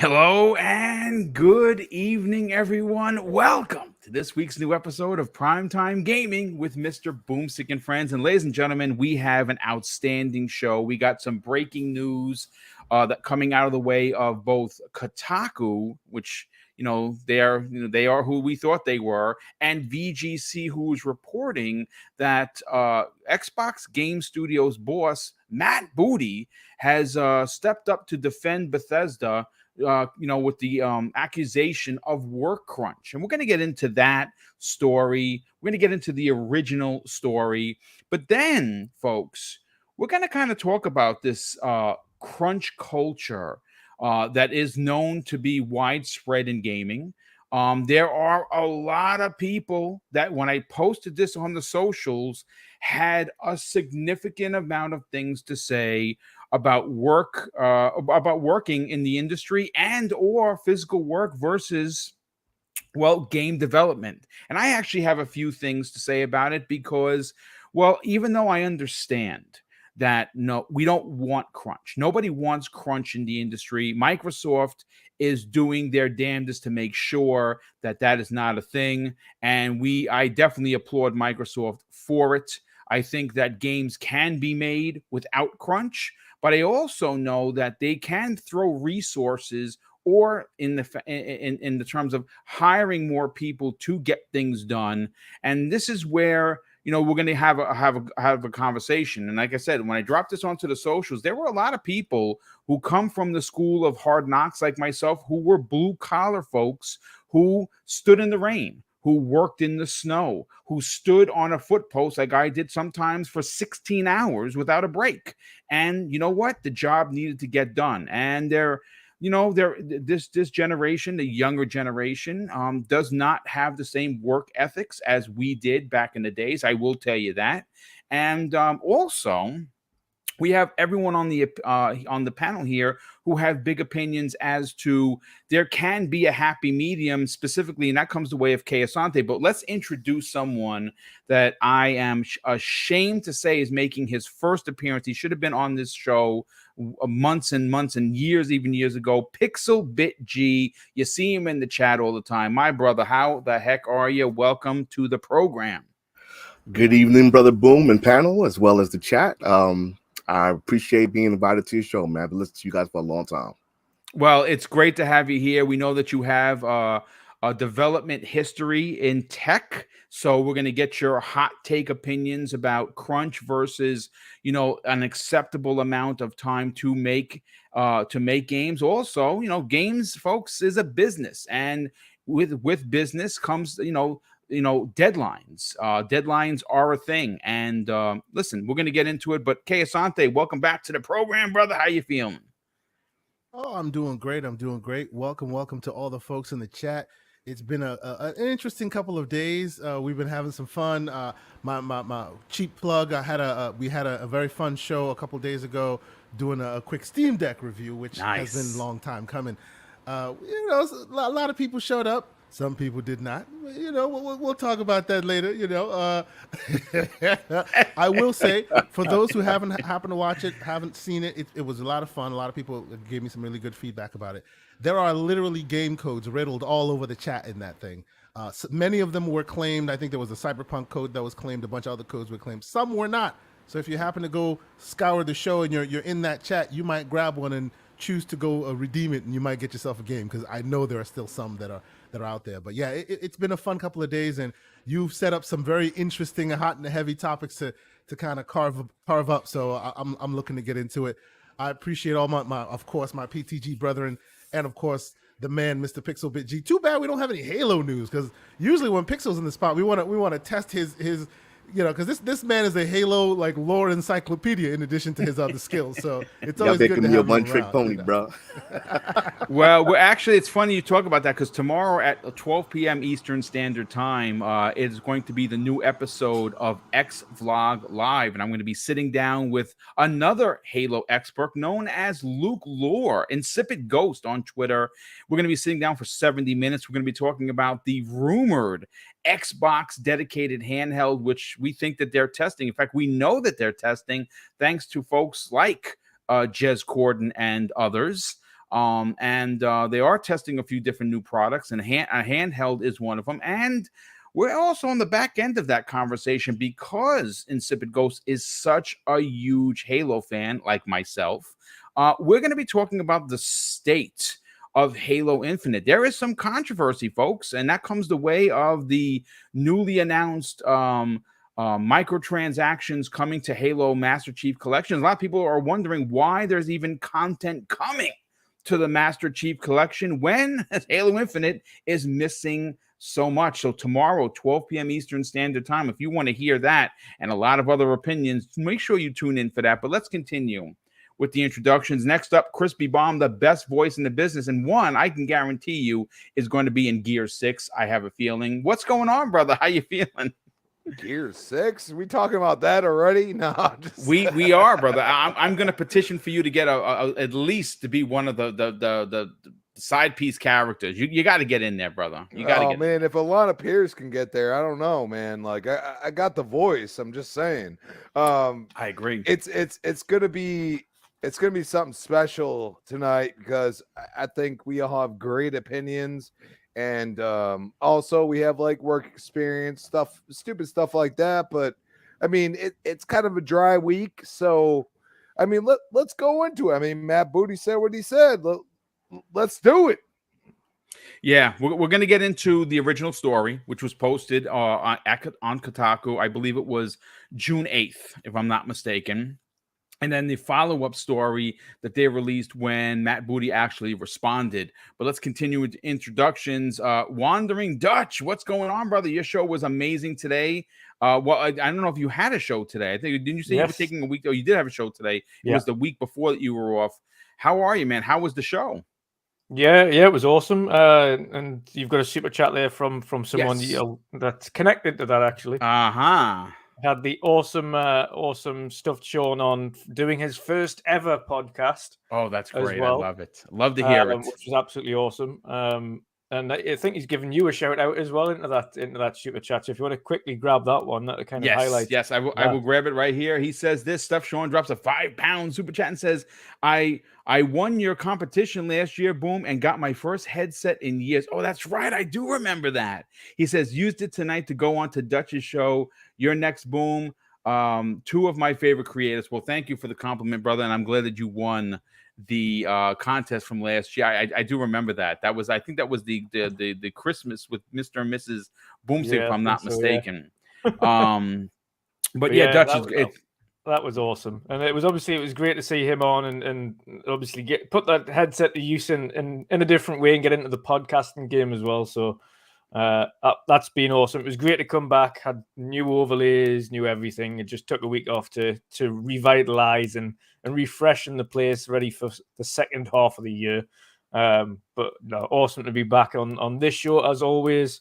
Hello and good evening, everyone. Welcome to this week's new episode of Primetime Gaming with Mr. BoomStick and Friends. And ladies and gentlemen, we have an outstanding show. We got some breaking news that coming out of the way of both Kotaku, which they are who we thought they were, and VGC, who's reporting that Xbox Game Studios boss Matt Booty has stepped up to defend Bethesda with the accusation of work crunch. And we're going to get into that story. We're going to get into the original story. But then, folks, we're going to kind of talk about this crunch culture that is known to be widespread in gaming. There are a lot of people that when I posted this on the socials had a significant amount of things to say about working in the industry and or physical work versus game development. And I actually have a few things to say about it because, even though I understand that no, we don't want crunch. Nobody wants crunch in the industry. Microsoft is doing their damnedest to make sure that that is not a thing. And I definitely applaud Microsoft for it. I think that games can be made without crunch, but I also know that they can throw resources or in the terms of hiring more people to get things done. And this is where we're going to have a conversation. And like I said, when I dropped this onto the socials, there were a lot of people who come from the school of hard knocks like myself, who were blue collar folks who stood in the rain, who worked in the snow, who stood on a foot post like I did sometimes for 16 hours without a break. And you know what? The job needed to get done. And this generation, the younger generation, does not have the same work ethics as we did back in the days. I will tell you that. And also, we have everyone on the panel here who have big opinions as to there can be a happy medium specifically, and that comes the way of Kay Asante. But let's introduce someone that I am ashamed to say is making his first appearance. He should have been on this show months and months and years, even years ago. Pixel Bit G. You see him in the chat all the time. My brother, how the heck are you? Welcome to the program. Good evening, brother Boom and panel, as well as the chat. I appreciate being invited to your show, man. I've been listening to you guys for a long time. Well, it's great to have you here. We know that you have a development history in tech, so we're going to get your hot take opinions about crunch versus, an acceptable amount of time to make games. Also, games, folks, is a business, and with business comes, deadlines. Deadlines are a thing. And listen, we're going to get into it. But Kay Asante, welcome back to the program, brother. How you feeling? Oh, I'm doing great. Welcome to all the folks in the chat. It's been an interesting couple of days. We've been having some fun. My cheap plug. We had a very fun show a couple of days ago, doing a quick Steam Deck review, which has been a long time coming. A lot of people showed up. Some people did not. We'll talk about that later. I will say, for those who haven't happened to watch it, haven't seen it, it was a lot of fun. A lot of people gave me some really good feedback about it. There are literally game codes riddled all over the chat in that thing. So many of them were claimed. I think there was a Cyberpunk code that was claimed. A bunch of other codes were claimed. Some were not. So if you happen to go scour the show and you're in that chat, you might grab one and choose to go redeem it, and you might get yourself a game, because I know there are still some that are out there. But yeah, it's been a fun couple of days, and you've set up some very interesting, hot and heavy topics to kind of carve up. So I'm looking to get into it. I appreciate all my of course my PTG brethren, and of course the man Mr. Pixel Bit G. Too bad we don't have any Halo news, because usually when Pixel's in the spot, we want to test his because this man is a Halo lore encyclopedia in addition to his other skills. So it's always good to have him around. One-trick pony, bro. Well, it's funny you talk about that, because tomorrow at 12 p.m. Eastern Standard Time, it is going to be the new episode of X Vlog Live, and I'm going to be sitting down with another Halo expert known as Luke Lore, Insipid Ghost on Twitter. We're going to be sitting down for 70 minutes. We're going to be talking about the rumored Xbox dedicated handheld, which we think that they're testing. In fact, we know that they're testing thanks to folks like Jez Corden and others. And they are testing a few different new products, and a handheld is one of them. And we're also on the back end of that conversation because Insipid Ghost is such a huge Halo fan, like myself. We're going to be talking about the state of Halo Infinite. There is some controversy, folks, and that comes the way of the newly announced microtransactions coming to Halo Master Chief Collection. A lot of people are wondering why there's even content coming to the Master Chief Collection when Halo Infinite is missing so much. So tomorrow, 12 p.m. Eastern Standard Time, if you want to hear that and a lot of other opinions, make sure you tune in for that. But let's continue with the introductions. Next up, Crispy Bomb, the best voice in the business, and one I can guarantee you is going to be in Gear 6. I have a feeling. What's going on, brother? How you feeling? Gear 6? Are we talking about that already? No, we are, brother. I'm going to petition for you to get at least to be one of the side piece characters. You got to get in there, brother. You got to get man, if Alana Pierce can get there, I don't know, man. Like I got the voice. I'm just saying. I agree. It's gonna be something special tonight because I think we all have great opinions. And also we have like work experience stuff, stupid stuff like that. But I mean, it's kind of a dry week. So, I mean, let's go into it. I mean, Matt Booty said what he said. Let's do it. Yeah, we're going to get into the original story, which was posted on Kotaku. I believe it was June 8th, if I'm not mistaken. And then the follow-up story that they released when Matt Booty actually responded. But let's continue with introductions. Wandering Dutch, what's going on, brother? Your show was amazing today. Well, I don't know if you had a show today. I think didn't you say you were taking a week? Oh, you did have a show today. It was the week before that you were off. How are you, man? How was the show? Yeah, it was awesome. And you've got a super chat there from someone that's connected to that actually. Had the awesome stuffed Sean on doing his first ever podcast. Oh, that's great. Well. I love it. Love to hear it. Which was absolutely awesome. And I think he's given you a shout out as well into that super chat. So if you want to quickly grab that one, that kind of highlights. Yes, I will grab it right here. He says this stuff. Sean drops a £5 super chat and says, I won your competition last year, Boom, and got my first headset in years. Oh, that's right. I do remember that. He says, used it tonight to go on to Dutch's show. Your next, Boom. Two of my favorite creators. Well, thank you for the compliment, brother. And I'm glad that you won the contest from last year. I do remember that. I think that was the Christmas with Mr. and Mrs. Boomstick, if I'm not mistaken. But yeah, Dutch that was awesome, and it was great to see him on and obviously put that headset to use in a different way and get into the podcasting game as well. So that's been awesome. It was great to come back, had new overlays, new everything. It just took a week off to revitalize and refreshen the place, ready for the second half of the year. But no, awesome to be back on this show as always.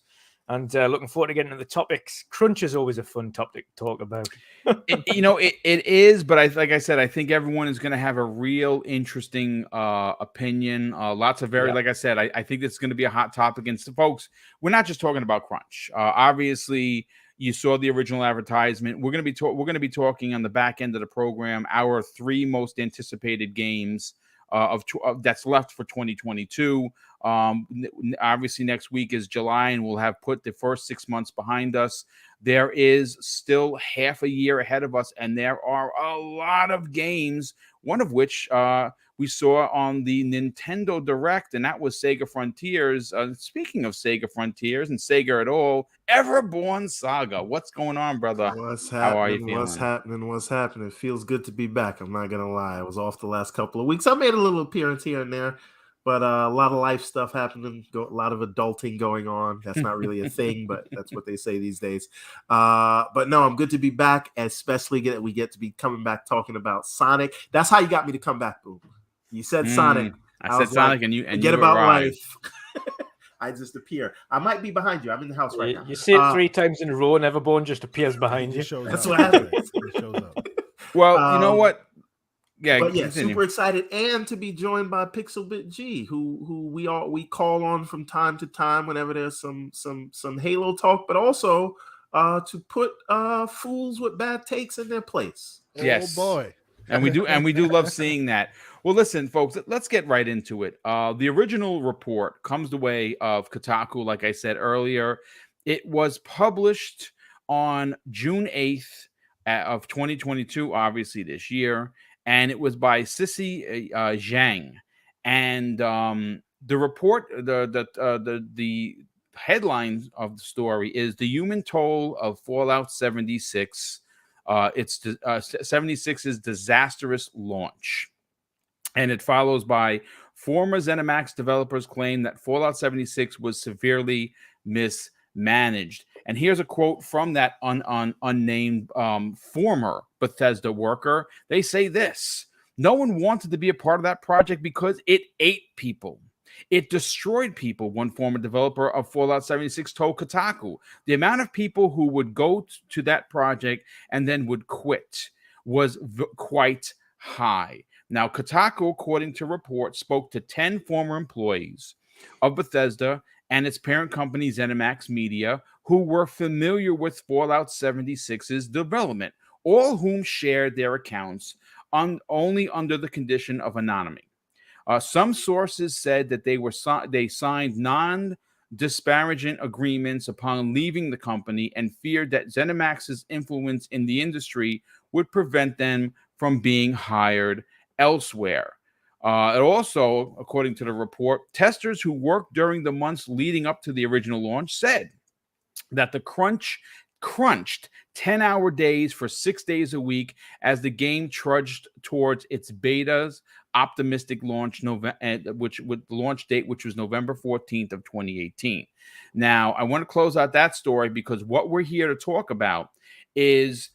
And looking forward to getting into the topics. Crunch is always a fun topic to talk about. It is, but like I said, I think everyone is going to have a real interesting opinion. Lots of like I said, I think this is going to be a hot topic. And so, folks, we're not just talking about Crunch. Obviously, you saw the original advertisement. We're going to be talking on the back end of the program our 3 most anticipated games that's left for 2022. Obviously next week is July, and we'll have put the first 6 months behind us. There is still half a year ahead of us, and there are a lot of games, one of which we saw on the Nintendo Direct, and that was Sega Frontiers. Speaking of Sega Frontiers and Sega at all, Everborn Saga. What's going on, brother? How are you feeling? What's happening? It feels good to be back. I'm not going to lie. I was off the last couple of weeks. I made a little appearance here and there, but a lot of life stuff happening, a lot of adulting going on. That's not really a thing, but that's what they say these days. But no, I'm good to be back, especially we get to be coming back talking about Sonic. That's how you got me to come back, Boom. You said Sonic. I said Sonic, like, and forget about life. I just appear. I might be behind you. I'm in the house right now. You say it 3 times in a row, and Everborn just appears behind you. That's what happens. It shows up. Well, you know what? Yeah, but yeah, super excited, and to be joined by Pixelbit G, who we call on from time to time whenever there's some Halo talk, but also to put fools with bad takes in their place. Yes, oh boy, and we do love seeing that. Well, listen, folks, let's get right into it. The original report comes the way of Kotaku, like I said earlier. It was published on June 8th of 2022, obviously this year, and it was by Sissy Zhang. And the report, the headline of the story is "The Human Toll of Fallout 76." It's 76's disastrous launch. And it follows by former ZeniMax developers claim that Fallout 76 was severely mismanaged. And here's a quote from that unnamed former Bethesda worker. They say this: "No one wanted to be a part of that project because it ate people. It destroyed people," one former developer of Fallout 76 told Kotaku. "The amount of people who would go to that project and then would quit was quite high." Now, Kotaku, according to reports, spoke to 10 former employees of Bethesda and its parent company, ZeniMax Media, who were familiar with Fallout 76's development, all whom shared their accounts only under the condition of anonymity. Some sources said that they signed non-disparaging agreements upon leaving the company and feared that ZeniMax's influence in the industry would prevent them from being hired elsewhere. It also, according to the report, testers who worked during the months leading up to the original launch said that the crunched 10-hour days for 6 days a week as the game trudged towards its beta's optimistic launch, which with the launch date, which was November 14th of 2018. Now, I want to close out that story because what we're here to talk about is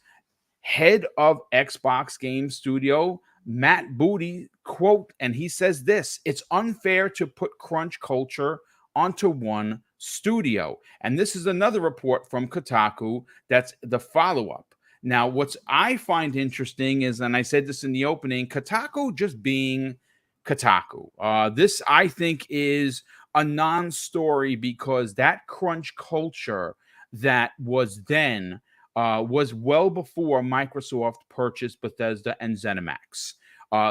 head of Xbox Game Studio, Matt Booty, quote, and he says this: "It's unfair to put crunch culture onto one studio." And this is another report from Kotaku that's the follow-up. Now, what I find interesting is, and I said this in the opening, Kotaku just being Kotaku. This, I think, is a non-story because that crunch culture that was then was well before Microsoft purchased Bethesda and ZeniMax.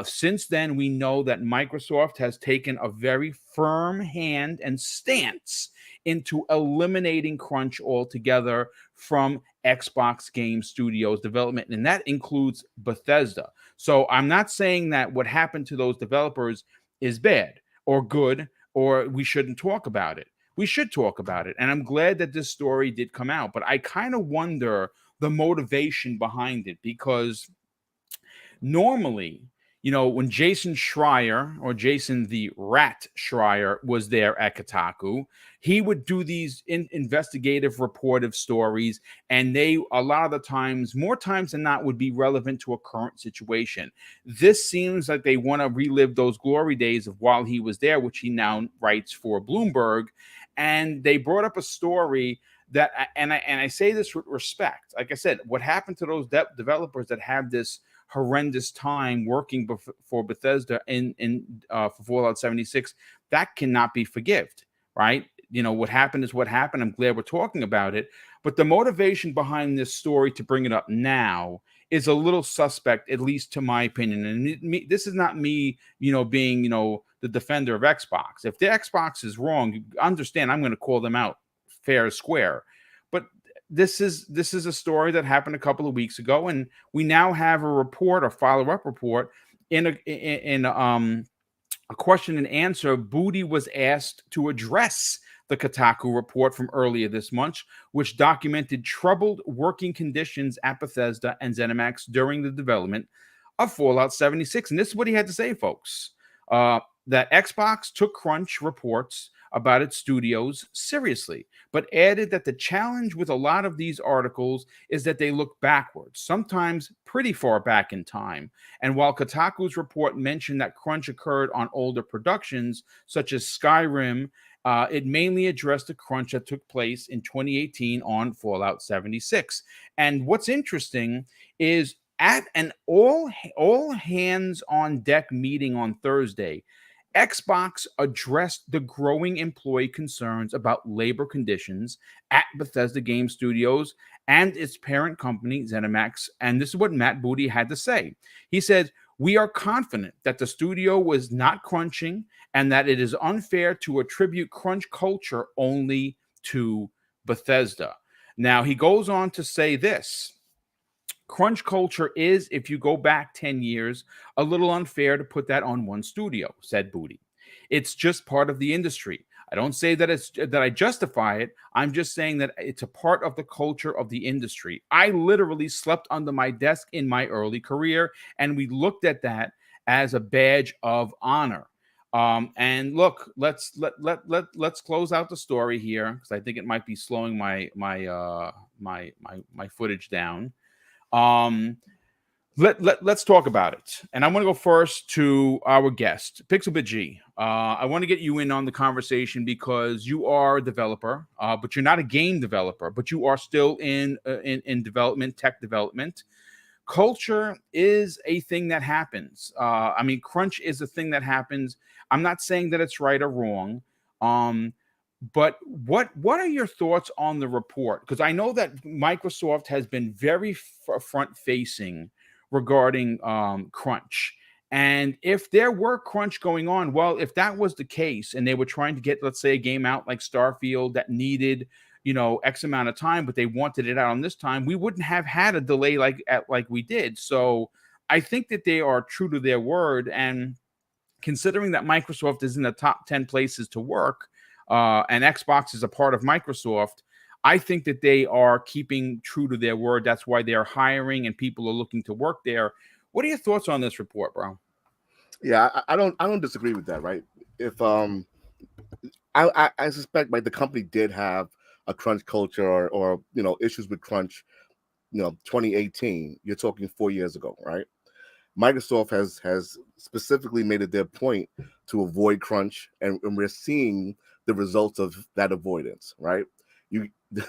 Since then, we know that Microsoft has taken a very firm hand and stance into eliminating crunch altogether from Xbox Game Studios development, and that includes Bethesda. So I'm not saying that what happened to those developers is bad or good, or we shouldn't talk about it. We should talk about it, and I'm glad that this story did come out, but I kind of wonder the motivation behind it, because normally, you know, when Jason Schreier, or Jason the Rat Schreier, was there at Kotaku, he would do these investigative, reportive stories, and they, a lot of the times, more times than not, would be relevant to a current situation. This seems like they want to relive those glory days of while he was there, which he now writes for Bloomberg, and they brought up a story that, and I say this with respect, like I said, what happened to those developers that have this horrendous time working for Bethesda for Fallout 76, that cannot be forgiven, right? You know, what happened is what happened. I'm glad we're talking about it, but the motivation behind this story to bring it up now is a little suspect, at least to my opinion. And this is not me, you know, being, you know, the defender of Xbox. If the Xbox is wrong, understand I'm going to call them out fair and square. But this is a story that happened a couple of weeks ago, and we now have a report, a follow-up report, in a question and answer. Booty was asked to address the Kotaku report from earlier this month, which documented troubled working conditions at Bethesda and ZeniMax during the development of Fallout 76. And this is what he had to say, folks. That Xbox took crunch reports about its studios seriously, but added that the challenge with a lot of these articles is that they look backwards, sometimes pretty far back in time. And while Kotaku's report mentioned that crunch occurred on older productions, such as Skyrim, it mainly addressed the crunch that took place in 2018 on Fallout 76. And what's interesting is at an all hands on deck meeting on Thursday, Xbox addressed the growing employee concerns about labor conditions at Bethesda Game Studios and its parent company, ZeniMax. And this is what Matt Booty had to say. He said, We are confident that the studio was not crunching and that it is unfair to attribute crunch culture only to Bethesda. Now, he goes on to say this. Crunch culture is, if you go back 10 years, a little unfair to put that on one studio, said Booty. It's just part of the industry. I don't say that I justify it. I'm just saying that it's a part of the culture of the industry. I literally slept under my desk in my early career, and we looked at that as a badge of honor. And look, let's close out the story here because I think it might be slowing my footage down. Let's talk about it. And I want to go first to our guest, Pixelbit G. I want to get you in on the conversation because you are a developer, but you're not a game developer, but you are still in development, tech development. Culture is a thing that happens. I mean, crunch is a thing that happens. I'm not saying that it's right or wrong. But what are your thoughts on the report? Because I know that Microsoft has been very front facing regarding crunch. And if there were crunch going on, well, if that was the case and they were trying to get, let's say, a game out like Starfield that needed, X amount of time, but they wanted it out on this time, we wouldn't have had a delay like we did. So I think that they are true to their word. And considering that Microsoft is in the top 10 places to work, and Xbox is a part of Microsoft, I think that they are keeping true to their word. That's why they are hiring and people are looking to work there. What are your thoughts on this report, bro? Yeah, I don't disagree with that, right? If I suspect like the company did have a crunch culture or issues with crunch, 2018. You're talking 4 years ago, right? Microsoft has specifically made it their point to avoid crunch, and we're seeing the results of that avoidance, right?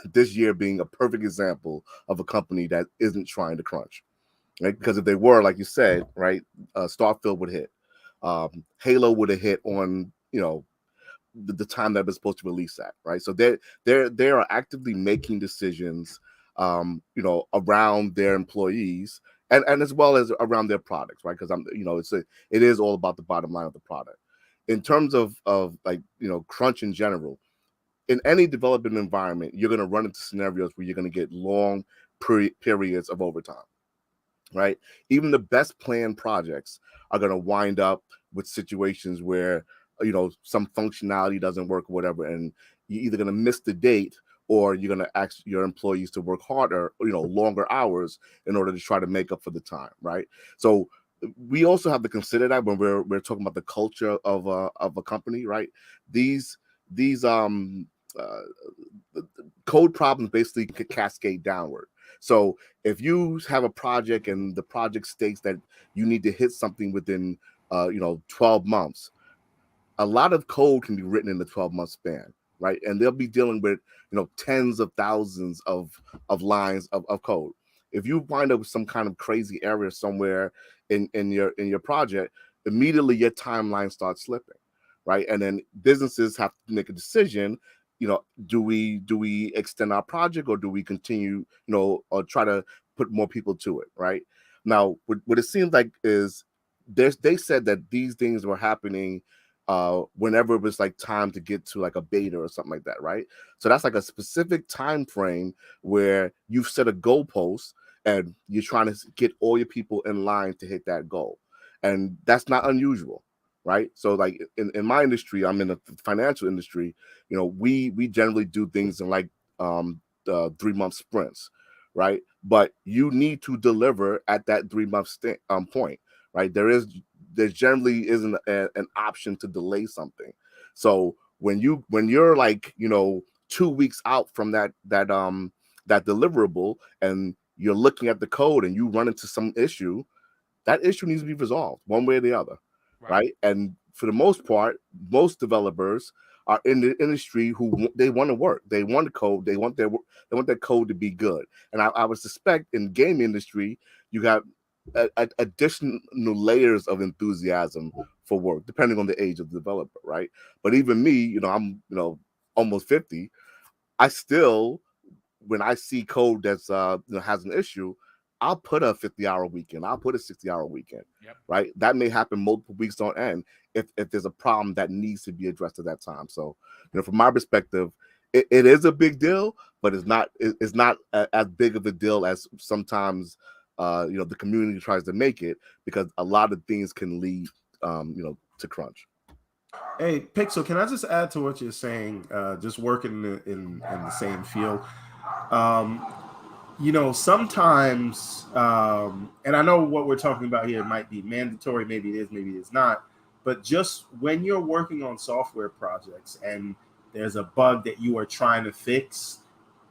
This year being a perfect example of a company that isn't trying to crunch, right? Because if they were, like you said, right, Starfield would hit, Halo would have hit on the time that was supposed to release at, right? So they are actively making decisions, around their employees and as well as around their products, right? Because it is all about the bottom line of the product. In terms of like crunch in general, in any development environment, you're going to run into scenarios where you're going to get long periods of overtime, right? Even the best planned projects are going to wind up with situations where some functionality doesn't work or whatever, and you're either going to miss the date or you're going to ask your employees to work harder, longer hours in order to try to make up for the time, right? So we also have to consider that when we're talking about the culture of a company, right? These code problems basically could cascade downward. So if you have a project and the project states that you need to hit something within 12 months, a lot of code can be written in the 12-month span, right? And they'll be dealing with tens of thousands of lines of code. If you wind up with some kind of crazy error somewhere in your project, immediately your timeline starts slipping, right? And then businesses have to make a decision. Do we extend our project or do we continue, or try to put more people to it, right? Now, what it seems like is they said that these things were happening whenever it was like time to get to like a beta or something like that, right? So that's like a specific time frame where you've set a goalpost and you're trying to get all your people in line to hit that goal. And that's not unusual, right? So like in my industry, I'm in the financial industry, we generally do things in like 3-month sprints, right? But you need to deliver at that 3-month point, right? There generally isn't an option to delay something. So when you're like 2 weeks out from that deliverable and you're looking at the code and you run into some issue, that issue needs to be resolved one way or the other, right? And for the most part, most developers are in the industry who they want to work, they want to code, they want their code to be good. And I would suspect in the game industry, you got additional layers of enthusiasm for work, depending on the age of the developer, right? But even me, I'm almost 50. I still, when I see code that's has an issue, I'll put a 50-hour weekend. I'll put a 60-hour weekend. Yep. Right. That may happen multiple weeks on end if there's a problem that needs to be addressed at that time. So, from my perspective, it is a big deal, but it's not as big of a deal as sometimes the community tries to make it, because a lot of things can lead to crunch. Hey, Pixel, can I just add to what you're saying? Just working in the same field. Sometimes, and I know what we're talking about here might be mandatory, maybe it is, maybe it's not, but just when you're working on software projects and there's a bug that you are trying to fix,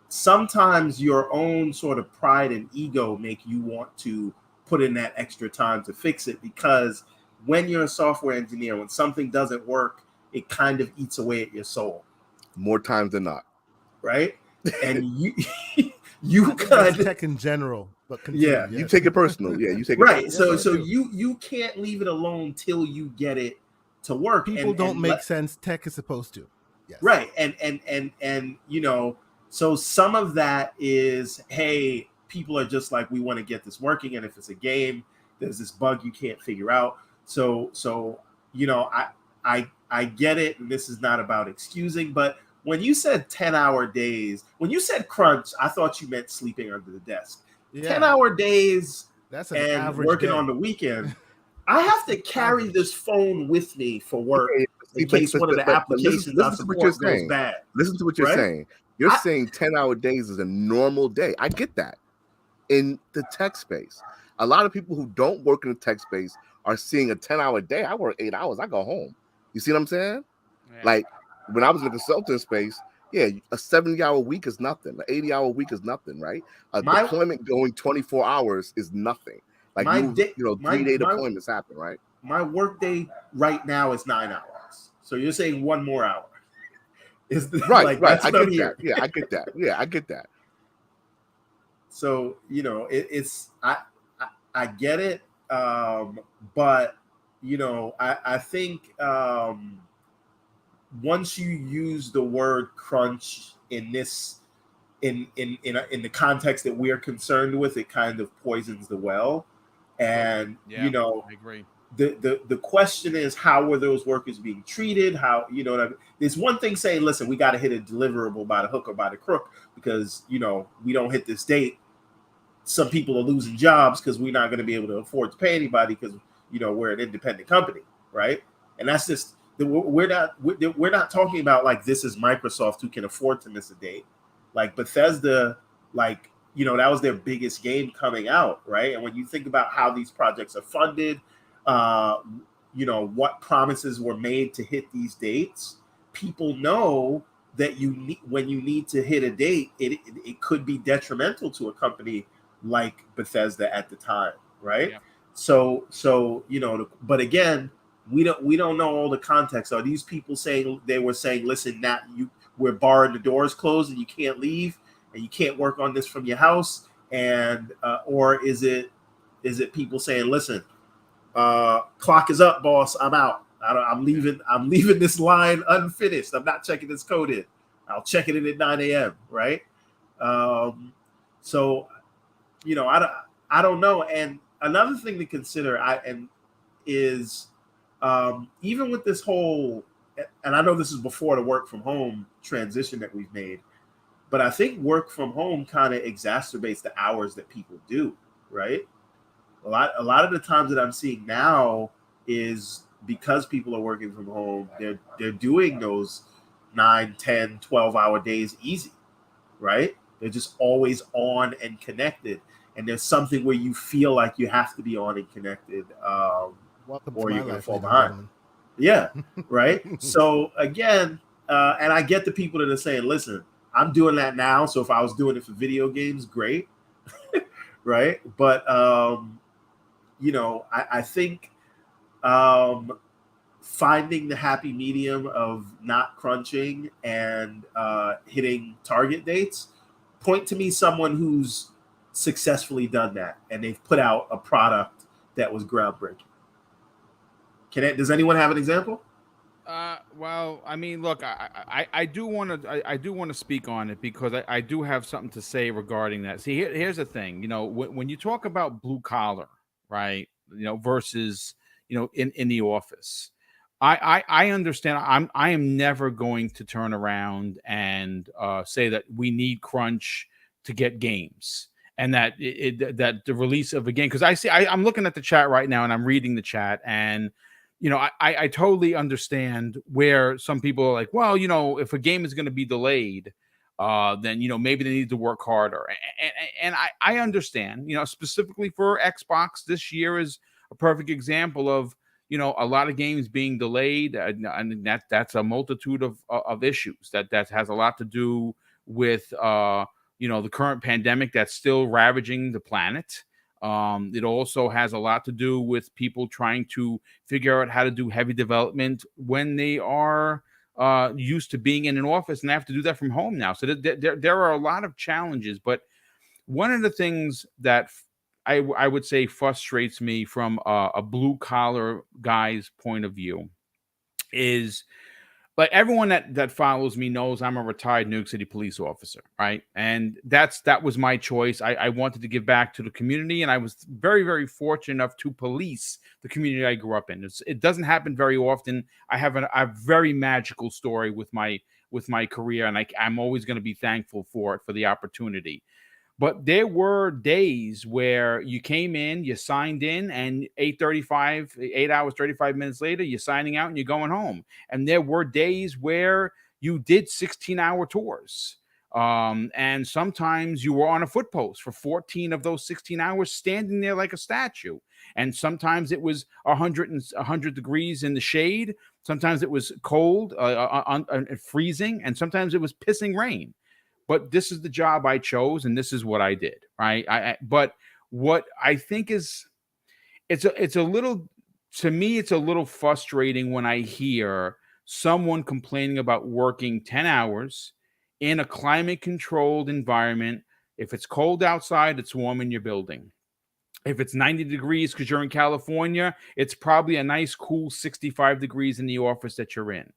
sometimes your own sort of pride and ego make you want to put in that extra time to fix it, because when you're a software engineer, when something doesn't work, it kind of eats away at your soul. More times than not. Right? And you kind of tech in general, but continue, yes. You take it personal. Yeah, you take it right. personal. So you can't leave it alone till you get it to work. People don't make sense. Tech is supposed to. Yes. Right. And so some of that is, hey, people are just like, we want to get this working, and if it's a game, there's this bug you can't figure out. So I get it, and this is not about excusing, but when you said 10-hour days, when you said crunch, I thought you meant sleeping under the desk. 10-hour days, that's an and average working day. On the weekend. I have to carry this phone with me for work in case one of the applications I support goes bad. Listen to what you're saying. You're saying 10-hour days is a normal day. I get that. In the tech space, a lot of people who don't work in the tech space are seeing a 10-hour day. I work 8 hours. I go home. You see what I'm saying? Yeah. Like when I was in the consulting space, yeah, a 70-hour week is nothing. An 80-hour week is nothing, right? A deployment going 24 hours is nothing. Like 3-day deployments happen, right? My work day right now is 9 hours. So you're saying one more hour. Right. I get that. Yeah, I get that. Yeah, I get that. So, it's I get it. But I think once you use the word crunch in this in the context that we are concerned with, it kind of poisons the well. And I agree. The question is, how were those workers being treated? How, there's one thing saying, listen, we got to hit a deliverable by the hook or by the crook, because we don't hit this date, some people are losing jobs because we're not going to be able to afford to pay anybody because we're an independent company, right? And that's just, we're not talking about like this is Microsoft who can afford to miss a date. Like Bethesda, like that was their biggest game coming out, right? And when you think about how these projects are funded, what promises were made to hit these dates, people know that when you need to hit a date, it could be detrimental to a company like Bethesda at the time, right? Yeah. So but again, we don't know all the context. Are these people saying, listen, we're barring the doors closed and you can't leave and you can't work on this from your house, and or is it people saying, listen, clock is up, boss, I'm out. I'm leaving this line unfinished. I'm not checking this code in. I'll check it in at 9 a.m. Right? So I don't know. And another thing to consider is even with this whole, and I know this is before the work from home transition that we've made, but I think work from home kind of exacerbates the hours that people do, right? A lot of the times that I'm seeing now is because people are working from home, they're doing those 9, 10, 12-hour days easy, right? They're just always on and connected. And there's something where you feel like you have to be on and connected, or you're going to fall behind. Yeah, right? So again, and I get the people that are saying, listen, I'm doing that now. So if I was doing it for video games, great. Right? But, I think finding the happy medium of not crunching and hitting target dates, point to me someone who's successfully done that and they've put out a product that was groundbreaking. Does anyone have an example? Well, I mean, look, I do want to speak on it because I do have something to say regarding that. See, here's the thing, when you talk about blue collar, right, versus in the office, I understand. I am never going to turn around and say that we need crunch to get games. And that that the release of a game, because I'm looking at the chat right now and I'm reading the chat, and I totally understand where some people are like, well, if a game is going to be delayed, then maybe they need to work harder, and I understand. Specifically for Xbox, this year is a perfect example of a lot of games being delayed, and that's a multitude of issues that has a lot to do with the current pandemic that's still ravaging the planet. It also has a lot to do with people trying to figure out how to do heavy development when they are used to being in an office and they have to do that from home now. So there are a lot of challenges. But one of the things that I would say frustrates me from a blue collar guy's point of view is, like, everyone that follows me knows I'm a retired New York City police officer, right? And that was my choice. I wanted to give back to the community, and I was very, very fortunate enough to police the community I grew up in. It doesn't happen very often. I have a very magical story with my career, and I'm always going to be thankful for the opportunity. But there were days where you came in, you signed in, and 8 hours, 35 minutes later, you're signing out and you're going home. And there were days where you did 16-hour tours. And sometimes you were on a foot post for 14 of those 16 hours, standing there like a statue. And sometimes it was 100 degrees in the shade. Sometimes it was cold, freezing, and sometimes it was pissing rain. But this is the job I chose, and this is what I did, right? But what I think is, it's a little, to me, it's a little frustrating when I hear someone complaining about working 10 hours in a climate-controlled environment. If it's cold outside, it's warm in your building. If it's 90 degrees because you're in California, it's probably a nice, cool 65 degrees in the office that you're in.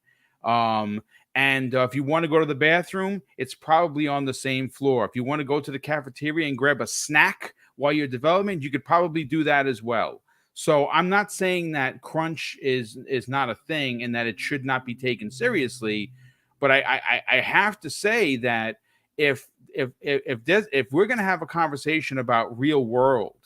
And if you want to go to the bathroom, it's probably on the same floor. If you want to go to the cafeteria and grab a snack while you're developing, you could probably do that as well. So I'm not saying that crunch is not a thing and that it should not be taken seriously, but I have to say that if we're going to have a conversation about real world,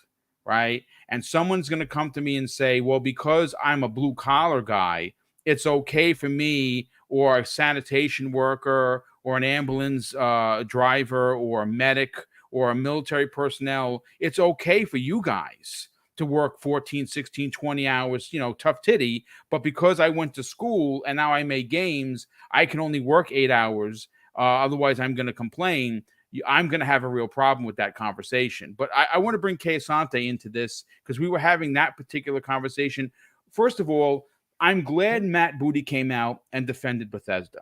right, and someone's going to come to me and say, well, because I'm a blue collar guy, it's okay for me, or a sanitation worker, or an ambulance driver, or a medic, or a military personnel, it's okay for you guys to work 14, 16, 20 hours, tough titty. But because I went to school and now I make games, I can only work 8 hours. Otherwise, I'm going to complain. I'm going to have a real problem with that conversation. But I want to bring Kay Asante into this because we were having that particular conversation. First of all, I'm glad Matt Booty came out and defended Bethesda.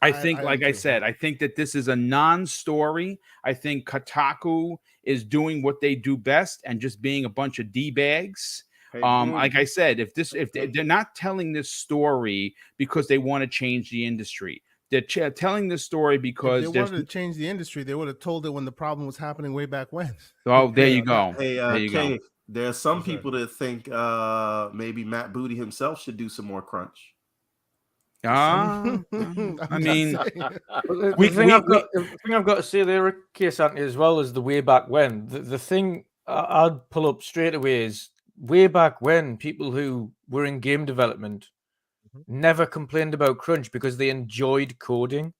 I think, like I said, I think that this is a non-story. I think Kotaku is doing what they do best and just being a bunch of D-bags. Like I said, if they're not telling this story because they want to change the industry, they're telling this story because if they wanted to change the industry, they would have told it when the problem was happening way back when. Oh, there you go. Hey, there you Kay, go. there are some people that think maybe Matt Booty himself should do some more crunch. I mean, the thing I've got to say there, Case Anthony, as well, is the way back when. The thing I'd pull up straight away is way back when people who were in game development never complained about crunch because they enjoyed coding.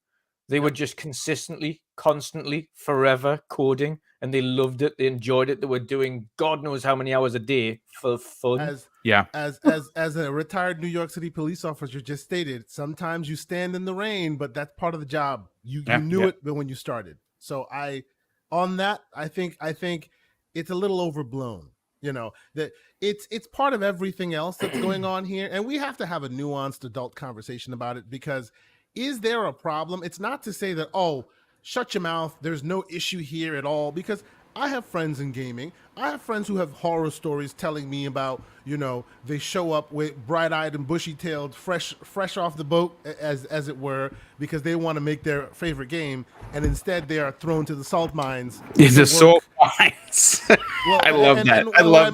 They were just consistently, constantly, forever coding, and they loved it. They enjoyed it. They were doing God knows how many hours a day for fun. As a retired New York City police officer just stated, sometimes you stand in the rain, but that's part of the job. You knew it when you started. So I think it's a little overblown. That it's part of everything else that's going on here, and we have to have a nuanced adult conversation about it because. Is there a problem? It's not to say that, oh, shut your mouth, there's no issue here at all, because I have friends in gaming. I have friends who have horror stories telling me about, they show up with bright-eyed and bushy-tailed, fresh off the boat, as it were, because they want to make their favorite game, and instead they are thrown to the salt mines. It's a salt mines. Well, I love that. And what I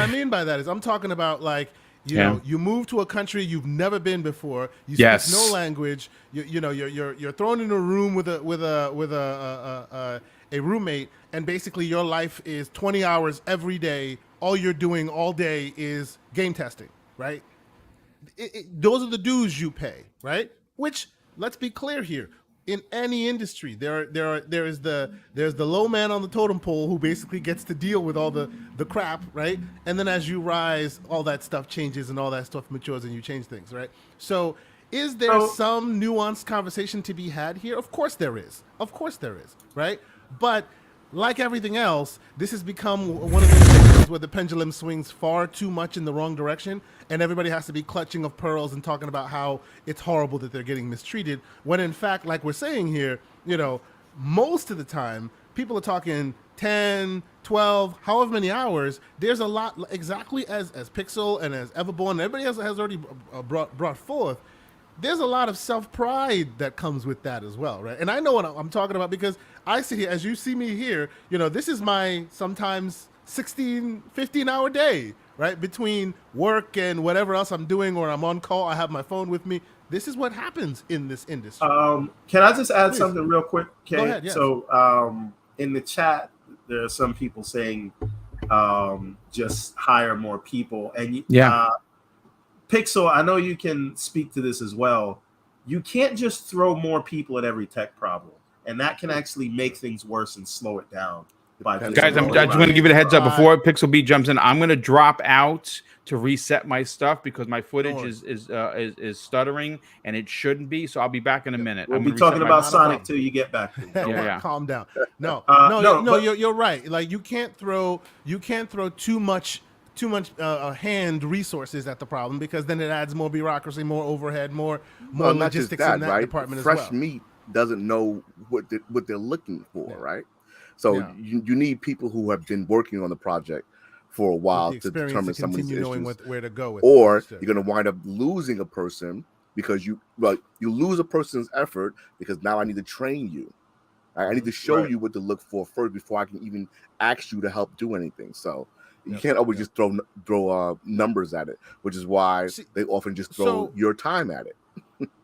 mean by that is I'm talking about like, you move to a country you've never been before. You speak no language. You're thrown in a room with a roommate, and basically your life is 20 hours every day. All you're doing all day is game testing, right? Those are the dues you pay, right? Which, let's be clear here. In any industry, there's the low man on the totem pole who basically gets to deal with all the crap, right? And then as you rise, all that stuff changes and all that stuff matures and you change things, right? So is there some nuanced conversation to be had here? Of course there is. Right? But like everything else, this has become one of those things where the pendulum swings far too much in the wrong direction, and everybody has to be clutching of pearls and talking about how it's horrible that they're getting mistreated, when in fact, like we're saying here, most of the time, people are talking 10, 12, however many hours. There's a lot, exactly as Pixel and as Everborn, and everybody else has already brought forth. There's a lot of self-pride that comes with that as well, right? And I know what I'm talking about because I sit here, as you see me here, this is my sometimes 16, 15-hour day, right? Between work and whatever else I'm doing, or I'm on call, I have my phone with me. This is what happens in this industry. Can I just add something real quick, Kay? Go ahead, yes. So in the chat, there are some people saying just hire more people. And Pixel, I know you can speak to this as well. You can't just throw more people at every tech problem, and that can actually make things worse and slow it down. Guys, I just want to give it a heads up before Pixel B jumps in. I'm going to drop out to reset my stuff because my footage is stuttering, and it shouldn't be. So I'll be back in a minute. We'll be talking about Sonic till you get back. Calm down. No, you're right. Like you can't throw too much hand resources at the problem, because then it adds more bureaucracy, more overhead, more logistics in that department as well. Fresh meat doesn't know what they're looking for, right? So you need people who have been working on the project for a while to determine some of these issues. Knowing where to go with or you're going to wind up losing a person because you lose a person's effort because now I need to train you. I need to show you what to look for first before I can even ask you to help do anything. So you can't always just throw numbers at it, which is why they often just throw your time at it.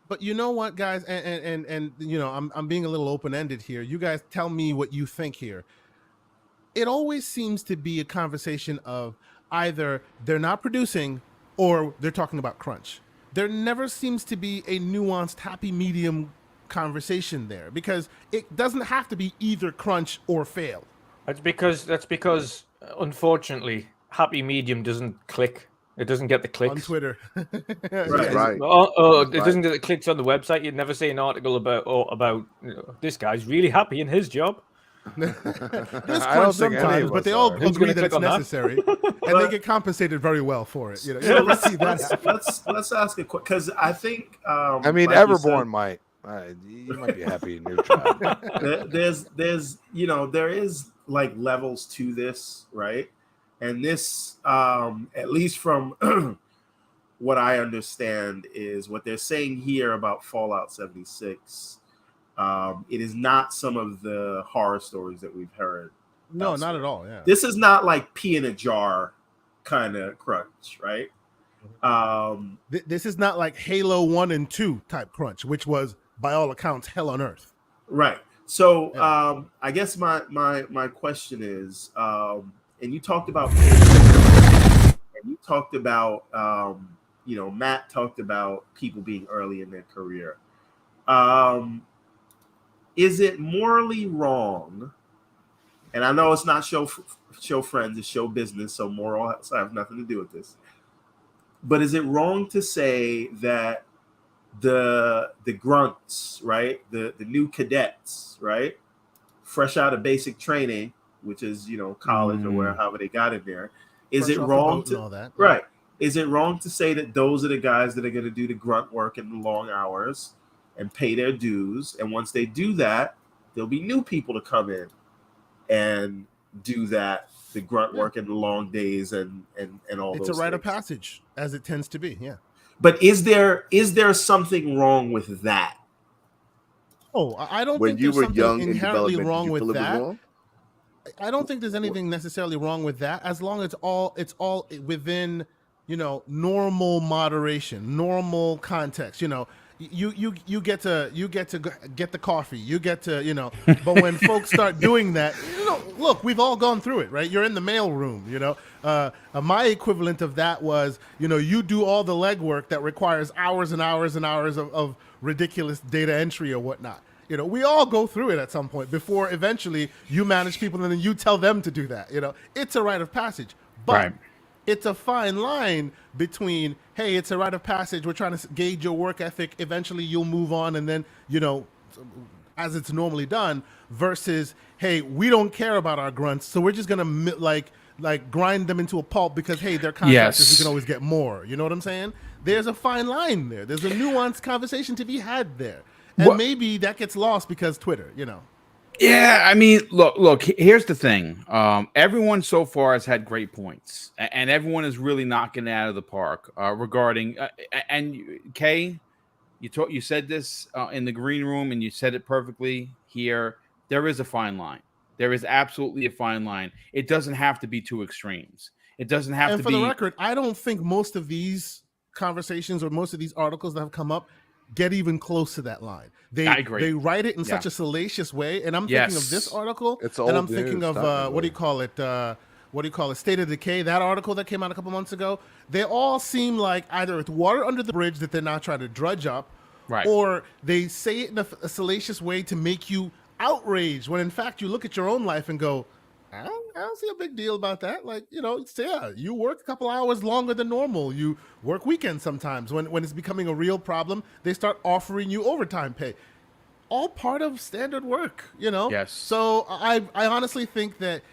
But you know what, guys, and I'm being a little open-ended here. You guys tell me what you think here. It always seems to be a conversation of either they're not producing or they're talking about crunch. There never seems to be a nuanced, happy medium conversation there, because it doesn't have to be either crunch or fail. That's because unfortunately, happy medium doesn't click. It doesn't get the clicks on Twitter. Right. It doesn't get the clicks on the website. You'd never see an article about this guy's really happy in his job. There's crunch sometimes, but they all agree that it's necessary, and they get compensated very well for it. You never see that. Let's ask a quick, because I think like Everborn might. You might be happy in your job. there is like levels to this, right? And this, at least from what I understand, is what they're saying here about Fallout 76. It is not some of the horror stories that we've heard. No, not at all. Yeah, this is not like pea in a jar kind of crunch, right? This is not like Halo 1 and 2 type crunch, which was, by all accounts, hell on earth. Right. So I guess my question is, and you talked about Pane, and you talked about Matt talked about people being early in their career. Is it morally wrong? And I know it's not show friends, it's show business, so moral have nothing to do with this. But is it wrong to say that the grunts, right, the new cadets, right, fresh out of basic training, which is college or wherever they got in there, is it wrong to right? Is it wrong to say that those are the guys that are going to do the grunt work and the long hours and pay their dues, and once they do that, there'll be new people to come in and do the grunt work and the long days and all it's those a rite of things. passage, as it tends to be. Yeah. But is there something wrong with that? Oh, I don't When think you there's were something young in inherently development, did wrong you with feel it was that. wrong? I don't think there's anything necessarily wrong with that, as long as it's all within, normal moderation, normal context. You get to get the coffee, you get to, but when folks start doing that, look, we've all gone through it, right? You're in the mail room, my equivalent of that was, you do all the legwork that requires hours and hours and hours of ridiculous data entry or whatnot. We all go through it at some point before eventually you manage people and then you tell them to do that. It's a rite of passage, but Right. it's a fine line between, hey, it's a rite of passage, we're trying to gauge your work ethic, eventually you'll move on and then, as it's normally done, versus, hey, we don't care about our grunts, so we're just going to like grind them into a pulp because, hey, they're contractors, we can always get more. You know what I'm saying? There's a fine line there. There's a nuanced conversation to be had there. And maybe that gets lost because Twitter, Yeah, I mean, look. Here's the thing. Everyone so far has had great points, and everyone is really knocking it out of the park regarding. And Kay, you said this in the green room, and you said it perfectly here. There is a fine line. There is absolutely a fine line. It doesn't have to be two extremes. It doesn't have to be. And for the record, I don't think most of these conversations or most of these articles that have come up get even close to that line. I agree. They write it in such a salacious way, and I'm thinking of this article, and I'm thinking of what do you call it? State of Decay, that article that came out a couple months ago. They all seem like either it's water under the bridge that they're not trying to drudge up, right, or they say it in a salacious way to make you outraged, when in fact you look at your own life and go, I don't see a big deal about that. Like, you work a couple hours longer than normal. You work weekends sometimes. When it's becoming a real problem, they start offering you overtime pay. All part of standard work, Yes. So I honestly think that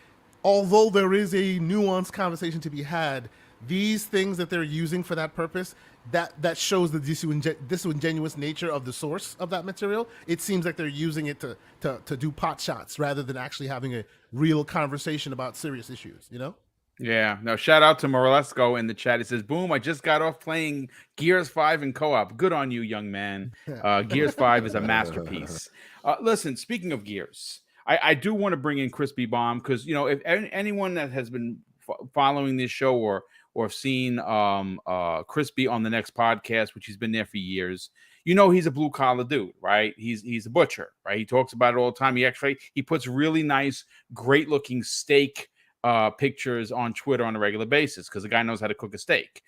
although there is a nuanced conversation to be had, these things that they're using for that purpose, that shows the disingenuous nature of the source of that material. It seems like they're using it to do pot shots rather than actually having a real conversation about serious issues, Yeah. No, shout out to Moralesco in the chat. He says, Boom, I just got off playing Gears 5 in co-op. Good on you, young man. Gears 5 is a masterpiece. Listen, speaking of Gears, I do want to bring in Crispy Bomb because, if anyone that has been following this show or seen Crispy on the next podcast, which he's been there for years, he's a blue collar dude, right? He's a butcher, right? He talks about it all the time. He puts really nice, great looking steak pictures on Twitter on a regular basis because the guy knows how to cook a steak.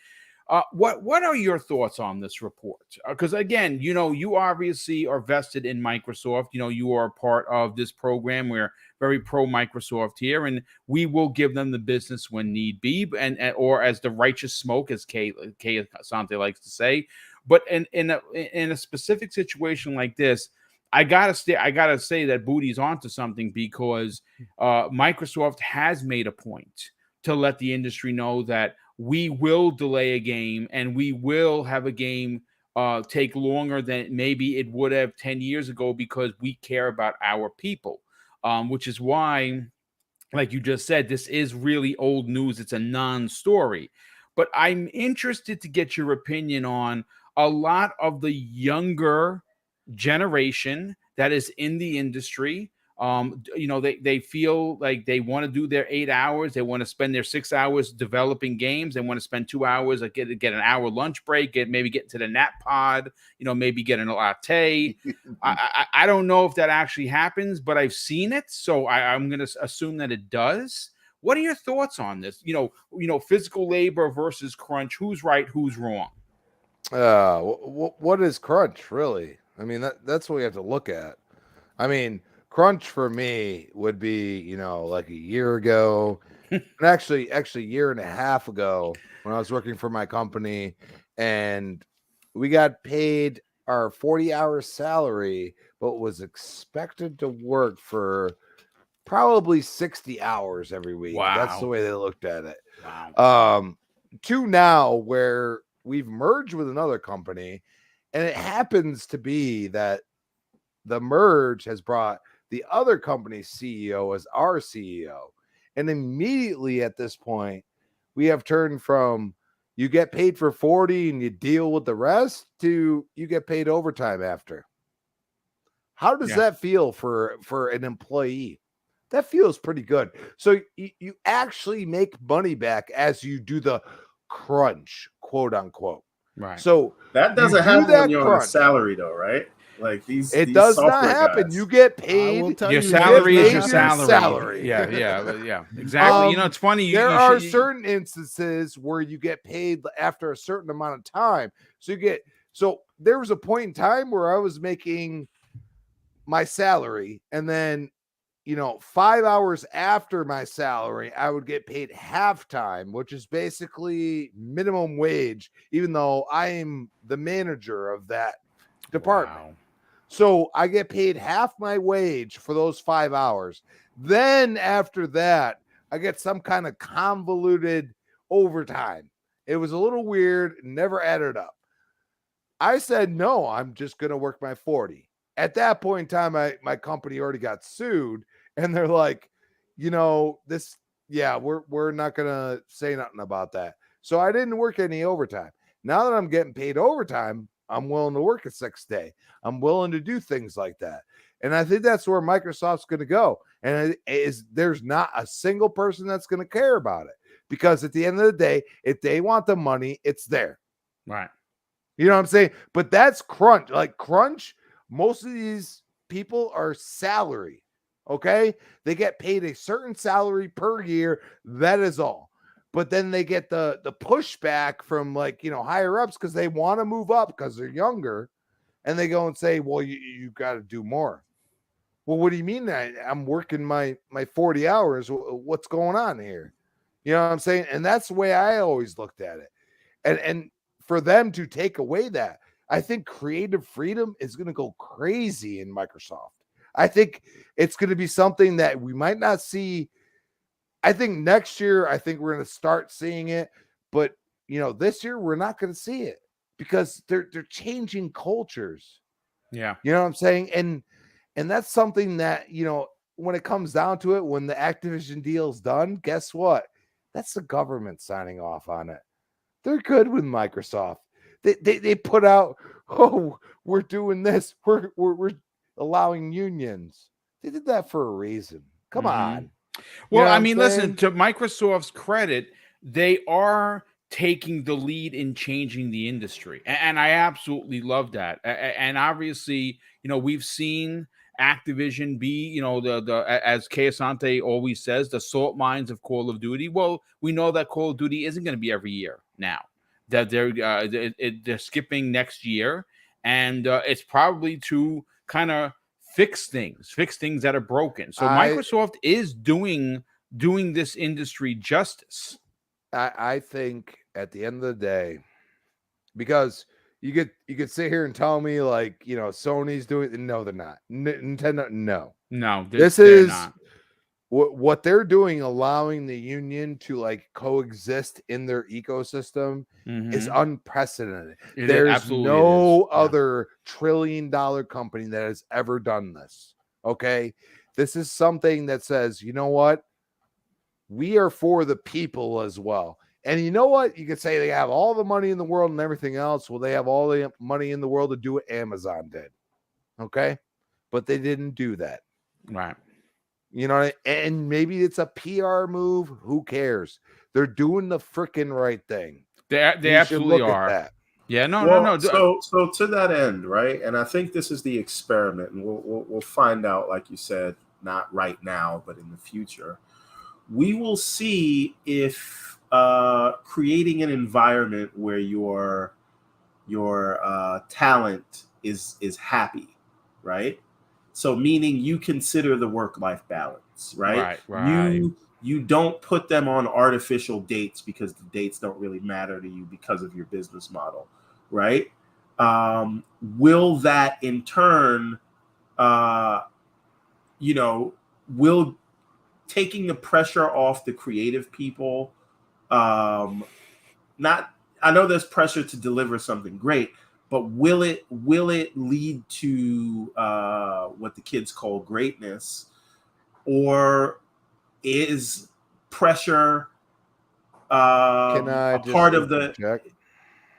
What are your thoughts on this report? Because again, you obviously are vested in Microsoft. You are a part of this program. We're very pro Microsoft here, and we will give them the business when need be, and or as the righteous smoke, as Kay Asante likes to say. But in a specific situation like this, I gotta say that Booty's onto something because Microsoft has made a point to let the industry know that we will delay a game and we will have a game take longer than maybe it would have 10 years ago because we care about our people, which is why, like you just said, this is really old news. It's a non-story. But I'm interested to get your opinion on a lot of the younger generation that is in the industry. They feel like they want to do their 8 hours. They want to spend their 6 hours developing games. They want to spend 2 hours, get an hour lunch break, maybe get to the nap pod, maybe get a latte. I don't know if that actually happens, but I've seen it. So I'm going to assume that it does. What are your thoughts on this? Physical labor versus crunch. Who's right? Who's wrong? What is crunch really? I mean, that's what we have to look at. I mean, crunch for me would be, like a year ago, and actually a year and a half ago when I was working for my company, and we got paid our 40-hour salary, but was expected to work for probably 60 hours every week. Wow. That's the way they looked at it. Wow. To now where we've merged with another company, and it happens to be that the merge has brought the other company's CEO as our CEO. And immediately at this point, we have turned from you get paid for 40 and you deal with the rest to you get paid overtime after. How does that feel for an employee? That feels pretty good. So you actually make money back as you do the crunch, quote unquote. Right. So that doesn't happen when you're on a salary, though, right? Like these does not happen. Guys. You get paid. Your salary is your salary. salary. Yeah. Exactly. It's funny. There are certain instances where you get paid after a certain amount of time. So there was a point in time where I was making my salary, and then 5 hours after my salary, I would get paid halftime, which is basically minimum wage, even though I am the manager of that department. Wow. So I get paid half my wage for those 5 hours. Then after that, I get some kind of convoluted overtime. It was a little weird, never added up. I said, no, I'm just going to work my 40. At that point in time, my company already got sued, and they're like, we're not going to say nothing about that. So I didn't work any overtime. Now that I'm getting paid overtime, I'm willing to work a 6th day. I'm willing to do things like that. And I think that's where Microsoft's going to go. And there's not a single person that's going to care about it, because at the end of the day, if they want the money, it's there. Right. You know what I'm saying? But that's crunch. Like crunch, most of these people are salary. Okay. They get paid a certain salary per year. That is all. But then they get the pushback from higher ups because they want to move up because they're younger, and they go and say, well, you got to do more. Well, what do you mean? I'm working my 40 hours. What's going on here? You know what I'm saying? And that's the way I always looked at it. And for them to take away that, I think creative freedom is going to go crazy in Microsoft. I think it's going to be something that we might not see. I think next year, we're going to start seeing it, but this year we're not going to see it because they're changing cultures. Yeah. You know what I'm saying? And that's something that, when it comes down to it, when the Activision deal's done, guess what? That's the government signing off on it. They're good with Microsoft. They put out, we're doing this. We're allowing unions. They did that for a reason. Come on. Well, listen, to Microsoft's credit, they are taking the lead in changing the industry. And I absolutely love that. And obviously, we've seen Activision be, as Kayasante always says, the salt mines of Call of Duty. Well, we know that Call of Duty isn't going to be every year now, that they're skipping next year. And it's probably to kind of fix things that are broken. So Microsoft is doing this industry justice. I think at the end of the day, because you could sit here and tell me Sony's doing. No, they're not. Nintendo, no. This is not. What they're doing, allowing the union to coexist in their ecosystem is unprecedented. There's no other trillion-dollar company that has ever done this. Okay. This is something that says, you know what? We are for the people as well. And you know what? You could say they have all the money in the world and everything else. Well, they have all the money in the world to do what Amazon did. Okay. But they didn't do that. Right. And maybe it's a PR move. Who cares? They're doing the freaking right thing. They absolutely are. Yeah, no. So to that end, right? And I think this is the experiment, and we'll find out, like you said, not right now, but in the future. We will see if creating an environment where your talent is happy, right? So meaning you consider the work-life balance, right? Right. You don't put them on artificial dates because the dates don't really matter to you because of your business model, right? Will that in turn, will taking the pressure off the creative people, I know there's pressure to deliver something great, but will it lead to what the kids call greatness, or is pressure Can I a just part of the interject?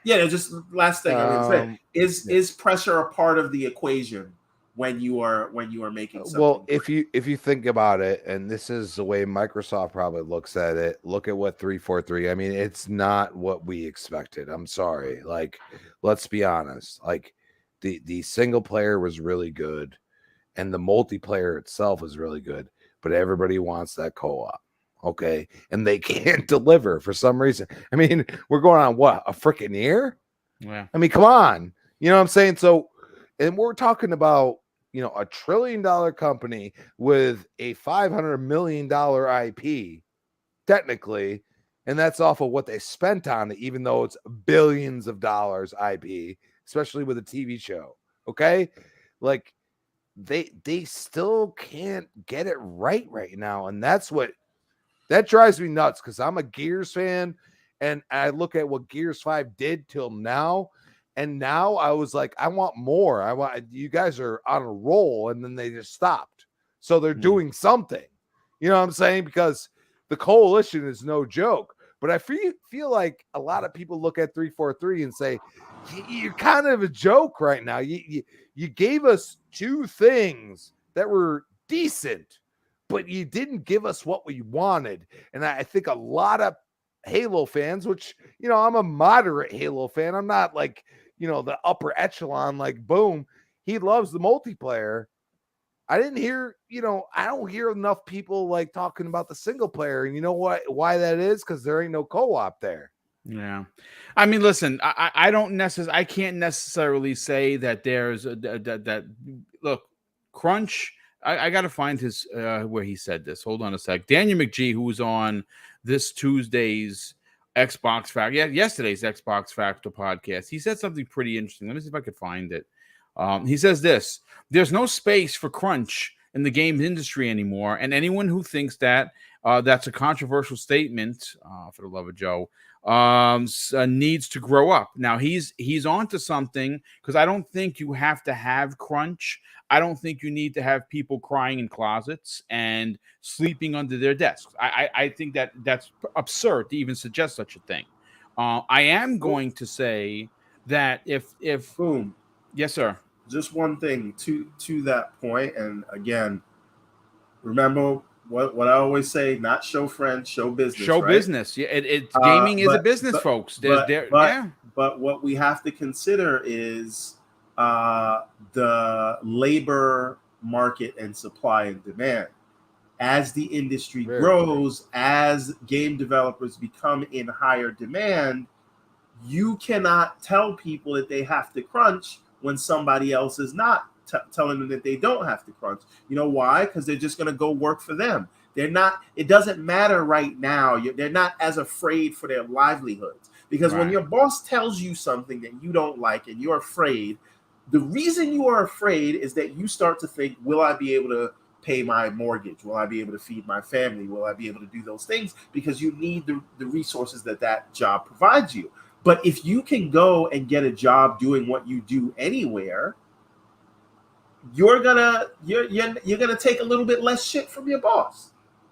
Yeah, just last thing I'm gonna say is pressure a part of the equation when you are making something? Well, great? if you think about it, and this is the way Microsoft probably looks at it, look at what 343. I mean, it's not what we expected. I'm sorry. Like, let's be honest. Like, the single player was really good, and the multiplayer itself is really good, but everybody wants that co-op. Okay, and they can't deliver for some reason. I mean, we're going on what, a freaking year? Yeah. I mean, come on. You know what I'm saying? So, and we're talking about, you know, $1 trillion company with a $500 million IP, technically, and that's off of what they spent on it, even though it's billions of dollars IP, especially with a TV show. Okay, like they still can't get it right now, and that drives me nuts, because I'm a Gears fan, and I look at what Gears 5 did till now, and now I was like, I want more. You guys are on a roll, and then they just stopped. So they're doing something. You know what I'm saying? Because the coalition is no joke. But I feel like a lot of people look at 343 and say, you're kind of a joke right now. You gave us two things that were decent, but you didn't give us what we wanted. And I think a lot of Halo fans, which, you know, I'm a moderate Halo fan. I'm not like, you know, the upper echelon like Boom. He loves the multiplayer. I didn't hear, you know, I don't hear enough people like talking about the single player. And you know why that is? Because there ain't no co-op there. Yeah. I mean, listen, I can't necessarily say that there's that look, Crunch. I got to find his where he said this. Hold on a sec. Daniel McGee, who was on this Tuesday's Xbox Factor, yesterday's Xbox Factor podcast, he said something pretty interesting. Let me see if I could find it. He says this: there's no space for crunch in the games industry anymore, and anyone who thinks that that's a controversial statement, for the love of Joe, needs to grow up. Now he's onto something, because I don't think you have to have crunch. I don't think you need to have people crying in closets and sleeping under their desks. I think that's absurd to even suggest such a thing. I am going to say that if Boom. Yes, sir. Just one thing to that point, and again, remember what I always say: not show friends, show business. Show right? business. Yeah, gaming is a business, folks. But what we have to consider is the labor market and supply and demand. As the industry grows, as game developers become in higher demand, you cannot tell people that they have to crunch when somebody else is not telling them that they don't have to crunch. You know why? Because they're just going to go work for them. They're not. It doesn't matter right now. They're not as afraid for their livelihoods, because when your boss tells you something that you don't like and you're afraid, the reason you are afraid is that you start to think, will I be able to pay my mortgage? Will I be able to feed my family? Will I be able to do those things? Because you need the resources that job provides you. But if you can go and get a job doing what you do anywhere, you're gonna take a little bit less shit from your boss.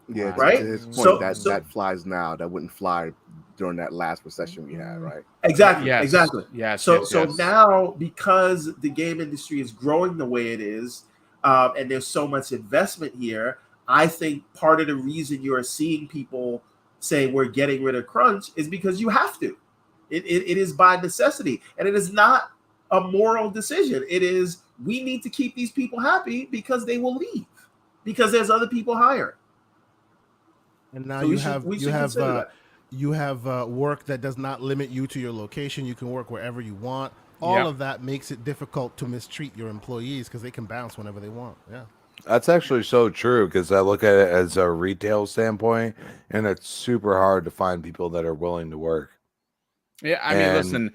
Yeah, right. To his point, that flies now. That wouldn't fly during that last recession we had, right? Exactly. Yes. Exactly. Yes. So now, because the game industry is growing the way it is, and there's so much investment here, I think part of the reason you're seeing people say we're getting rid of crunch is because you have to. It is by necessity, and it is not a moral decision. It is, we need to keep these people happy because they will leave, because there's other people hiring. And now so you have work that does not limit you to your location. You can work wherever you want. All of that makes it difficult to mistreat your employees, because they can bounce whenever they want. Yeah. That's actually so true, because I look at it as a retail standpoint, and it's super hard to find people that are willing to work. Yeah, I mean, listen,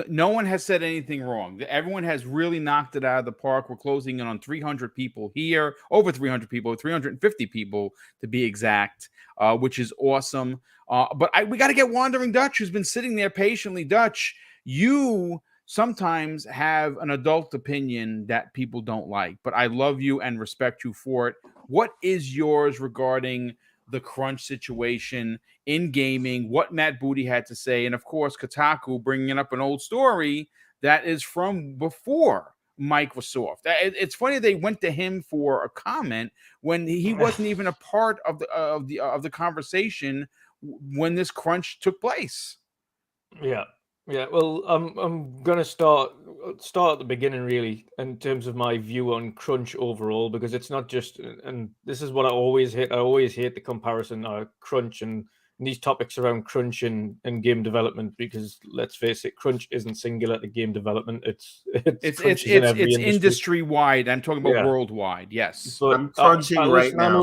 no one has said anything wrong. Everyone has really knocked it out of the park. We're closing in on 300 people here, over 300 people, 350 people to be exact, which is awesome. But we got to get Wandering Dutch, who's been sitting there patiently. Dutch, you sometimes have an adult opinion that people don't like, but I love you and respect you for it. What is yours regarding the crunch situation in gaming, what Matt Booty had to say, and of course, Kotaku bringing up an old story that is from before Microsoft. It's funny they went to him for a comment when he wasn't even a part of the conversation when this crunch took place. Yeah. Well, I'm gonna start at the beginning, really, in terms of my view on crunch overall, because it's not just, and this is what I always hate. I always hate the comparison crunch and these topics around crunch and game development, because let's face it, crunch isn't singular to game development. It's industry wide. I'm talking about worldwide. Yes, but I'm crunching right now.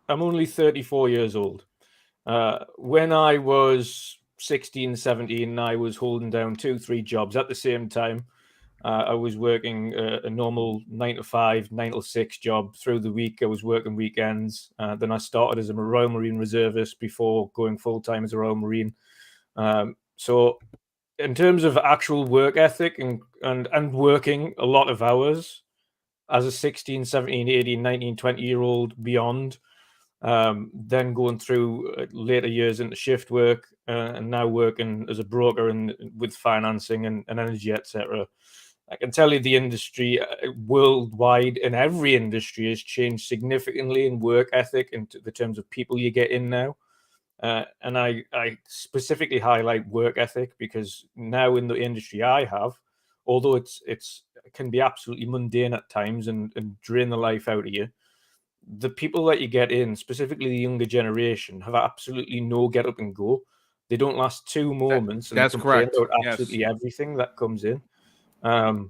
I'm only 34 years old. When I was 16, 17, I was holding down 2-3 jobs at the same time. I was working a normal 9 to 5, 9 to 6 job through the week. I was working weekends. Then I started as a Royal Marine reservist before going full time as a Royal Marine. So in terms of actual work ethic and working a lot of hours as a 16, 17, 18, 19, 20-year-old beyond, then going through later years into shift work, and now working as a broker and with financing and energy, etc. I can tell you the industry worldwide, in every industry, has changed significantly in work ethic in the terms of people you get in now. And I specifically highlight work ethic because now in the industry I have, although it can be absolutely mundane at times and drain the life out of you, the people that you get in, specifically the younger generation, have absolutely no get up and go. They don't last 2 moments and that's complain correct. about absolutely everything that comes in. And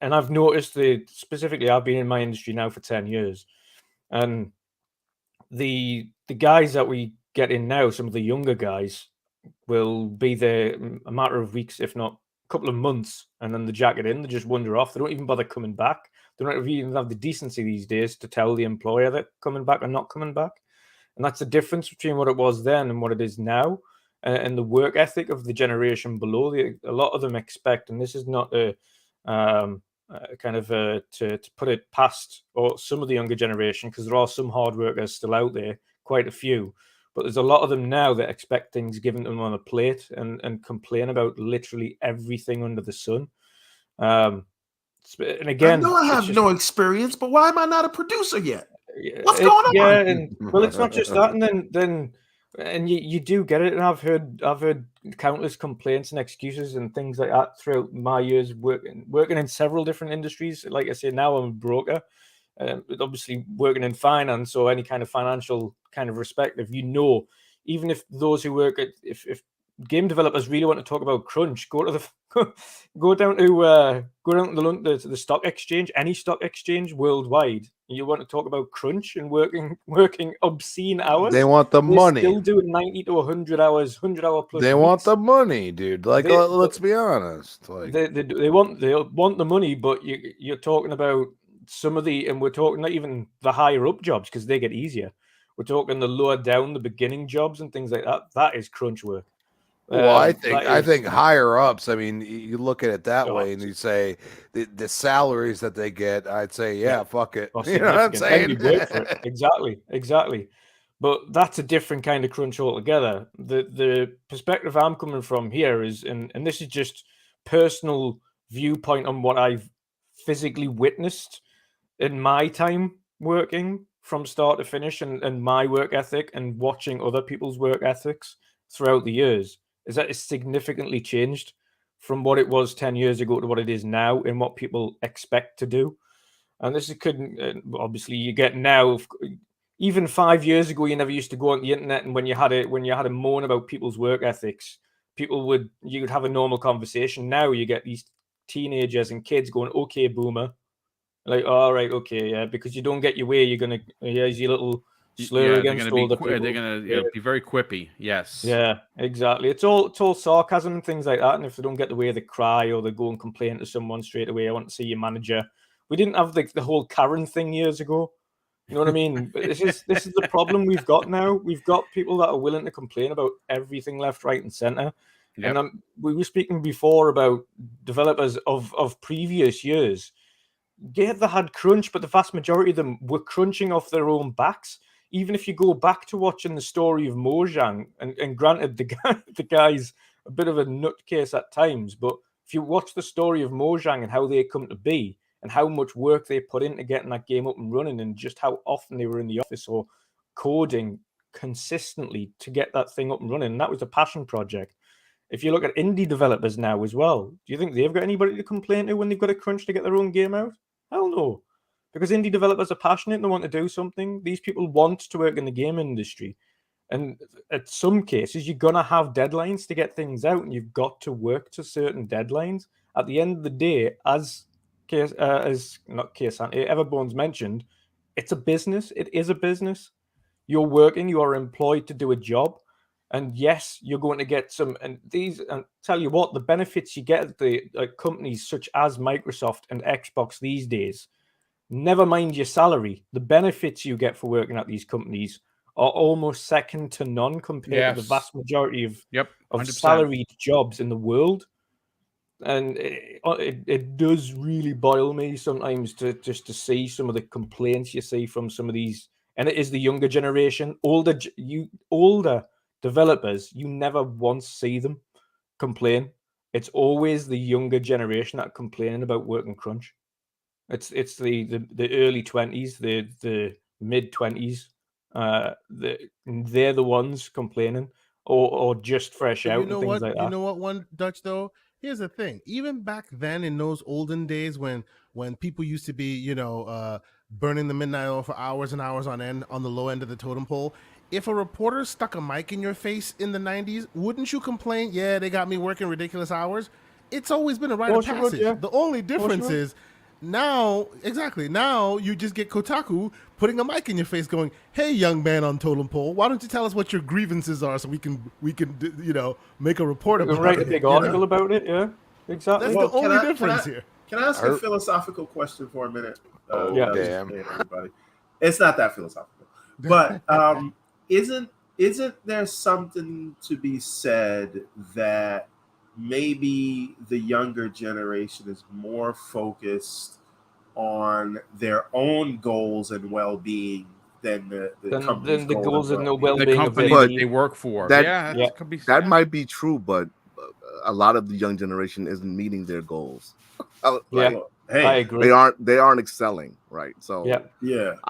I've noticed specifically, I've been in my industry now for 10 years, and the guys that we get in now, some of the younger guys, will be there a matter of weeks, if not a couple of months, and then they jack it in. They just wander off. They don't even bother coming back. They don't even have the decency these days to tell the employer that coming back or not coming back. And that's the difference between what it was then and what it is now. And the work ethic of the generation below. A lot of them expect, and this is not to put it past or some of the younger generation, because there are some hard workers still out there, quite a few. But there's a lot of them now that expect things given to them on a plate and complain about literally everything under the sun. And again, I know I have no experience, but why am I not a producer yet? What's going on? Yeah, and well, it's not just that, and you do get it. And I've heard countless complaints and excuses and things like that throughout my years working in several different industries. Like I say, now I'm a broker. Obviously working in finance or any kind of financial kind of perspective, even if those who work at if game developers really want to talk about crunch, go down to the stock exchange, any stock exchange worldwide. You want to talk about crunch and working obscene hours. They want the money. Still doing 90 to 100 hours, 100-hour plus. They want the money, dude. Like, let's be honest. Like, they want the money, but you're talking about some of and we're talking not even the higher up jobs because they get easier. We're talking the lower down, the beginning jobs and things like that. That is crunch work. Well, I think higher ups. I mean, you look at it that way, and you say the salaries that they get. I'd say, yeah, fuck it. You know what I'm saying? Work for it. Exactly. But that's a different kind of crunch altogether. The perspective I'm coming from here is, and this is just personal viewpoint on what I've physically witnessed in my time working from start to finish, and my work ethic, and watching other people's work ethics throughout the years. Is that it's significantly changed from what it was 10 years ago to what it is now and what people expect to do. And this obviously you get now, even 5 years ago, you never used to go on the internet. And when you had a moan about people's work ethics, you would have a normal conversation. Now you get these teenagers and kids going, okay, boomer. Like, all right, okay, yeah, because you don't get your way. You're going to, here's your little slur against all the people. They're going to be very quippy. Yes. Yeah, exactly. It's all sarcasm and things like that. And if they don't get the way, they cry or they go and complain to someone straight away. I want to see your manager. We didn't have the whole Karen thing years ago. You know what I mean? This is the problem we've got now. We've got people that are willing to complain about everything left, right, and center. And we were speaking before about developers of previous years. Yeah, they had crunch, but the vast majority of them were crunching off their own backs. Even if you go back to watching the story of Mojang, and granted, the guy's a bit of a nutcase at times, but if you watch the story of Mojang and how they come to be and how much work they put into getting that game up and running and just how often they were in the office or coding consistently to get that thing up and running, and that was a passion project. If you look at indie developers now as well, do you think they've got anybody to complain to when they've got a crunch to get their own game out? Hell no. Because indie developers are passionate and they want to do something. These people want to work in the game industry. And at some cases, you're going to have deadlines to get things out, and you've got to work to certain deadlines. At the end of the day, as Everbone's mentioned, it's a business. It is a business. You're working, you are employed to do a job. And yes, you're going to get some, and tell you what, the benefits you get at the companies such as Microsoft and Xbox these days, never mind your salary, the benefits you get for working at these companies are almost second to none compared to the vast majority of salaried jobs in the world. And it does really boil me sometimes to see some of the complaints you see from some of these, and it is the younger generation, older developers. You never once see them complain. It's always the younger generation that are complaining about working crunch. It's the early 20s, the mid 20s. They're the ones complaining or just fresh out and things like that. You know what, one Dutch though? Here's the thing. Even back then in those olden days when people used to be, burning the midnight oil for hours and hours on end on the low end of the totem pole, if a reporter stuck a mic in your face in the 90s, wouldn't you complain? Yeah, they got me working ridiculous hours. It's always been a rite of passage. The only difference is now you just get Kotaku putting a mic in your face going, hey, young man on totem pole, why don't you tell us what your grievances are so we can make a report about it. Write a big article about it, yeah. Exactly. That's the only difference here. Can I ask a philosophical question for a minute? Yeah, damn. Everybody. It's not that philosophical. But isn't there something to be said that maybe the younger generation is more focused on their own goals and well-being than the goals and the well-being the company that they work for? That might be true, but a lot of the young generation isn't meeting their goals. I agree. They aren't excelling, right? So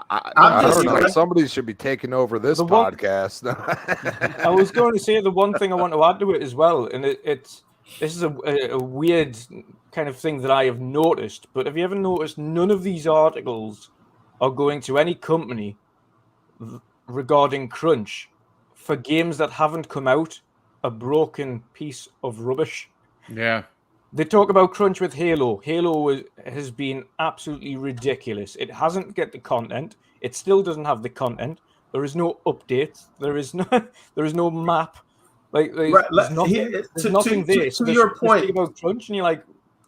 I don't know. Somebody should be taking over this podcast. I was going to say the one thing I want to add to it as well, and this is a weird kind of thing that I have noticed. But have you ever noticed none of these articles are going to any company regarding crunch for games that haven't come out? A broken piece of rubbish. Yeah. They talk about crunch with Halo. Halo has been absolutely ridiculous. It hasn't get the content. It still doesn't have the content. There is no updates. There is no map. There's nothing there. To your point about crunch, and you're like,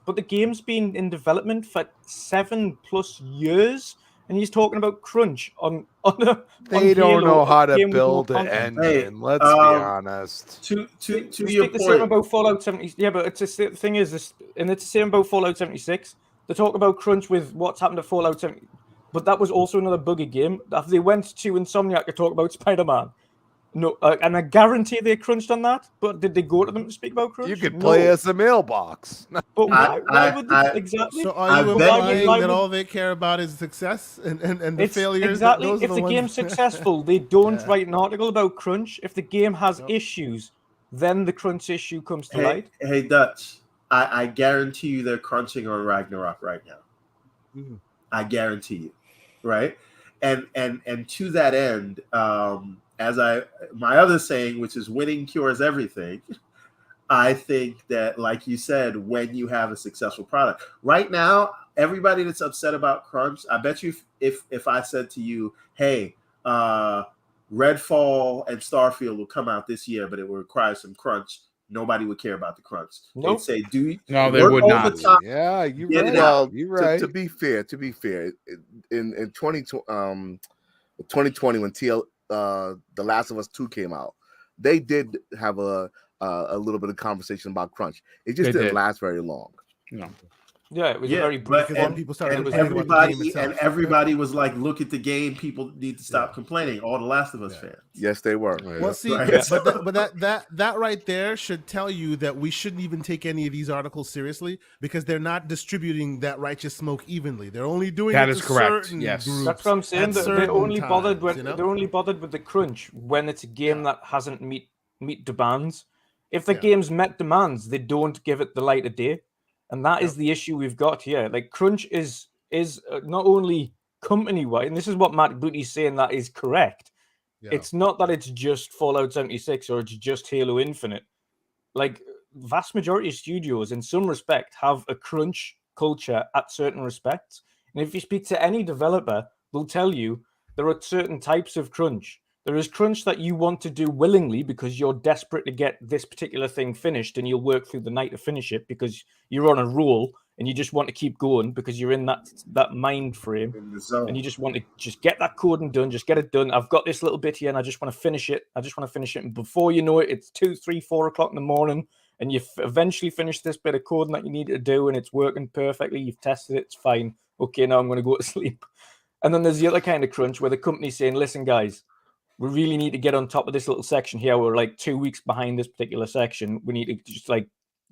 but the game's been in development for 7+ years, and he's talking about crunch on They don't know how to build an engine. Let's be honest. To your point, the same about Fallout 70. Yeah, but it's the thing is this, and it's the same about Fallout 76. They talk about crunch with what's happened to Fallout 70, but that was also another buggy game. After they went to Insomniac to talk about Spider-Man. No, and I guarantee they crunched on that. But did they go to them to speak about crunch? You could play as a mailbox. But why would they, exactly? So are you implying that all they care about is success and the failures? Exactly. If the game's successful, they don't write an article about crunch. If the game has issues, then the crunch issue comes to light. Hey, Dutch, I guarantee you they're crunching on Ragnarok right now. Mm-hmm. I guarantee you, right? And to that end, my other saying, which is winning cures everything, I think that, like you said, when you have a successful product, right now, everybody that's upset about crunch, I bet you if I said to you, hey, Redfall and Starfield will come out this year, but it will require some crunch, nobody would care about the crunch. Nope. They'd say, no, they would not. Yeah, you're right. Well, you're right. To be fair, in 2020 when The Last of Us 2 came out, they did have a a little bit of conversation about crunch. It just didn't last very long. No. Yeah, it was a very brief because then one. people started And complaining about the game itself. everybody was like, "Look at the game. People need to stop complaining." All the Last of Us fans. Yes, they were. Well, see, Right. but that right there should tell you that we shouldn't even take any of these articles seriously because they're not distributing that righteous smoke evenly. They're only doing That it is to correct. certain Yes. groups. That's what I'm saying. at They're certain only bothered times, when they're only bothered with the crunch when it's a game that hasn't meet demands. If the game's met demands, they don't give it the light of day, and that is the issue we've got here. Like crunch is not only company wide, and this is what Matt Booty's saying that is correct. Yeah. It's not that it's just Fallout 76 or it's just Halo Infinite. Like vast majority of studios, in some respect, have a crunch culture at certain respects. And if you speak to any developer, they'll tell you there are certain types of crunch. There is crunch that you want to do willingly because you're desperate to get this particular thing finished and you'll work through the night to finish it because you're on a roll and you just want to keep going because you're in that mind frame In the zone. and you just want to just get that coding done, just get it done. I've got this little bit here and I just want to finish it. And before you know it, it's 2, 3, 4 o'clock in the morning and you've eventually finished this bit of coding that you need to do and it's working perfectly. You've tested it. It's fine. Okay, now I'm going to go to sleep. And then there's the other kind of crunch where the company's saying, listen, guys, we really need to get on top of this little section here. We're like 2 weeks behind this particular section. We need to just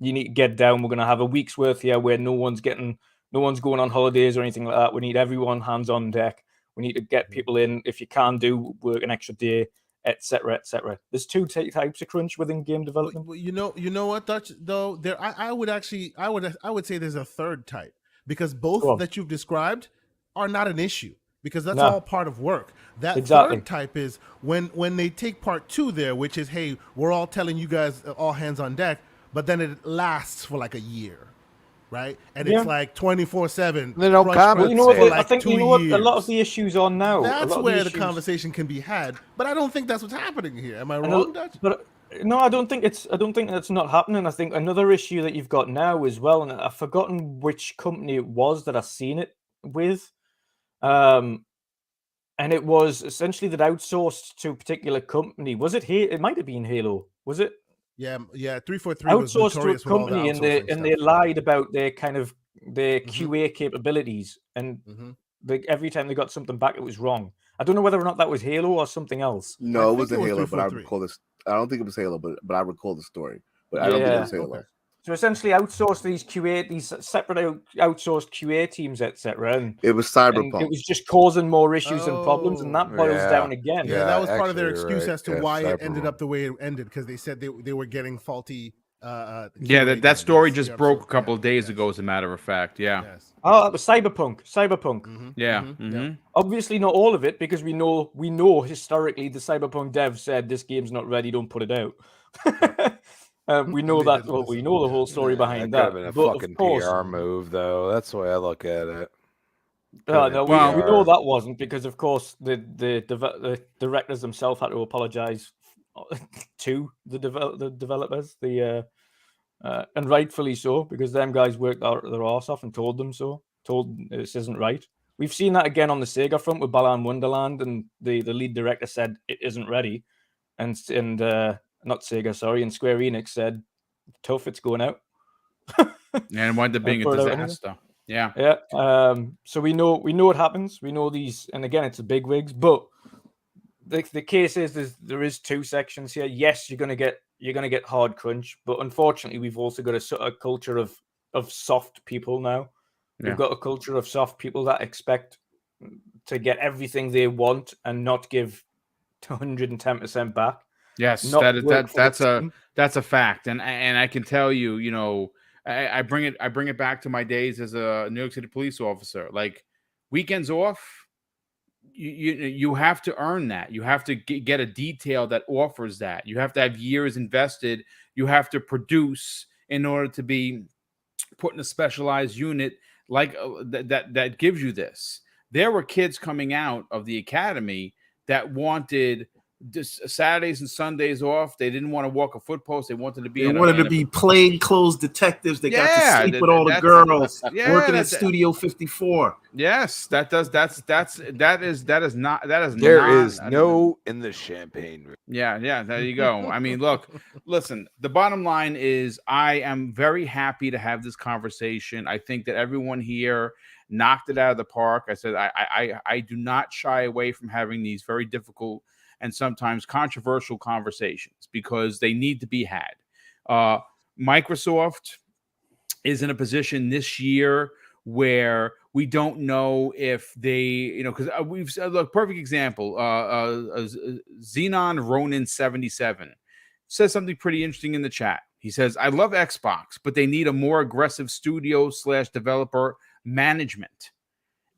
you need to get down. We're going to have a week's worth here where no one's going on holidays or anything like that. We need everyone hands on deck. We need to get people in. If you can work an extra day, etc., etc. There's two types of crunch within game development. Well, you know what, Dutch? Though I would say there's a third type because both that you've described are not an issue. Because that's all part of work. That third type is when they take part 2 there, which is, hey, we're all telling you guys all hands on deck, but then it lasts for like a year, right? And it's like 24/7. They don't comment. You know what? I think you know what a lot of the issues are now. That's where the conversation can be had, but I don't think that's what's happening here. Am I wrong, Dutch? But no, I don't think that's not happening. I think another issue that you've got now as well, and I've forgotten which company it was that I've seen it with. And it was essentially that outsourced to a particular company. Was it here? It might have been Halo. Was it? Yeah. 343 was outsourced to a notorious with all the company, and they lied about their QA capabilities, and every time they got something back, it was wrong. I don't know whether or not that was Halo or something else. No, it wasn't Halo, but I recall this. I don't think it was Halo, but I recall the story. But I don't think it was Halo. Okay. So essentially, outsourced these separate outsourced QA teams, etc. And it was Cyberpunk. And it was just causing more issues and problems, and that boils down again. Yeah, that was part of their excuse as to why it ended up the way it ended, because they said they were getting faulty. That story just broke a couple of days ago, as a matter of fact. Yeah. Yes. Oh, that was Cyberpunk. Yeah. Obviously, not all of it, because we know historically the Cyberpunk devs said this game's not ready. Don't put it out. We know that. Well, we know the whole story behind that. Could have been a fucking PR move, though. That's the way I look at it. We know that wasn't, because, of course, the directors themselves had to apologize to the developers. And rightfully so, because them guys worked their arse off and told them so. Told this isn't right. We've seen that again on the Sega front with Balan Wonderland, and the lead director said it isn't ready, and not Sega, sorry, and Square Enix said, tough, it's going out. And it wound up being a disaster. Yeah. So we know what happens. We know these, and again, it's the big wigs, but the case is there is 2 sections here. Yes, you're gonna get hard crunch, but unfortunately, we've also got a sort of culture of soft people now. We've got a culture of soft people that expect to get everything they want and not give 110% back. Yes, that's a fact, and I can tell you, I bring it back to my days as a New York City police officer. Like, weekends off, you have to earn that. You have to get a detail that offers that. You have to have years invested. You have to produce in order to be put in a specialized unit like that gives you this. There were kids coming out of the academy that wanted just Saturdays and Sundays off. They didn't want to walk a foot post. They wanted to be. They wanted to be plain clothes detectives. They got to sleep with all the girls. Working at Studio 54. Yes, that is not. There is no in the champagne room. Yeah. There you go. I mean, look, listen. The bottom line is, I am very happy to have this conversation. I think that everyone here knocked it out of the park. I said I do not shy away from having these very difficult and sometimes controversial conversations because they need to be had. Microsoft is in a position this year where we don't know if they, because we've said, look, perfect example, Xenon Ronin 77 says something pretty interesting in the chat. He says, I love Xbox, but they need a more aggressive studio/developer management.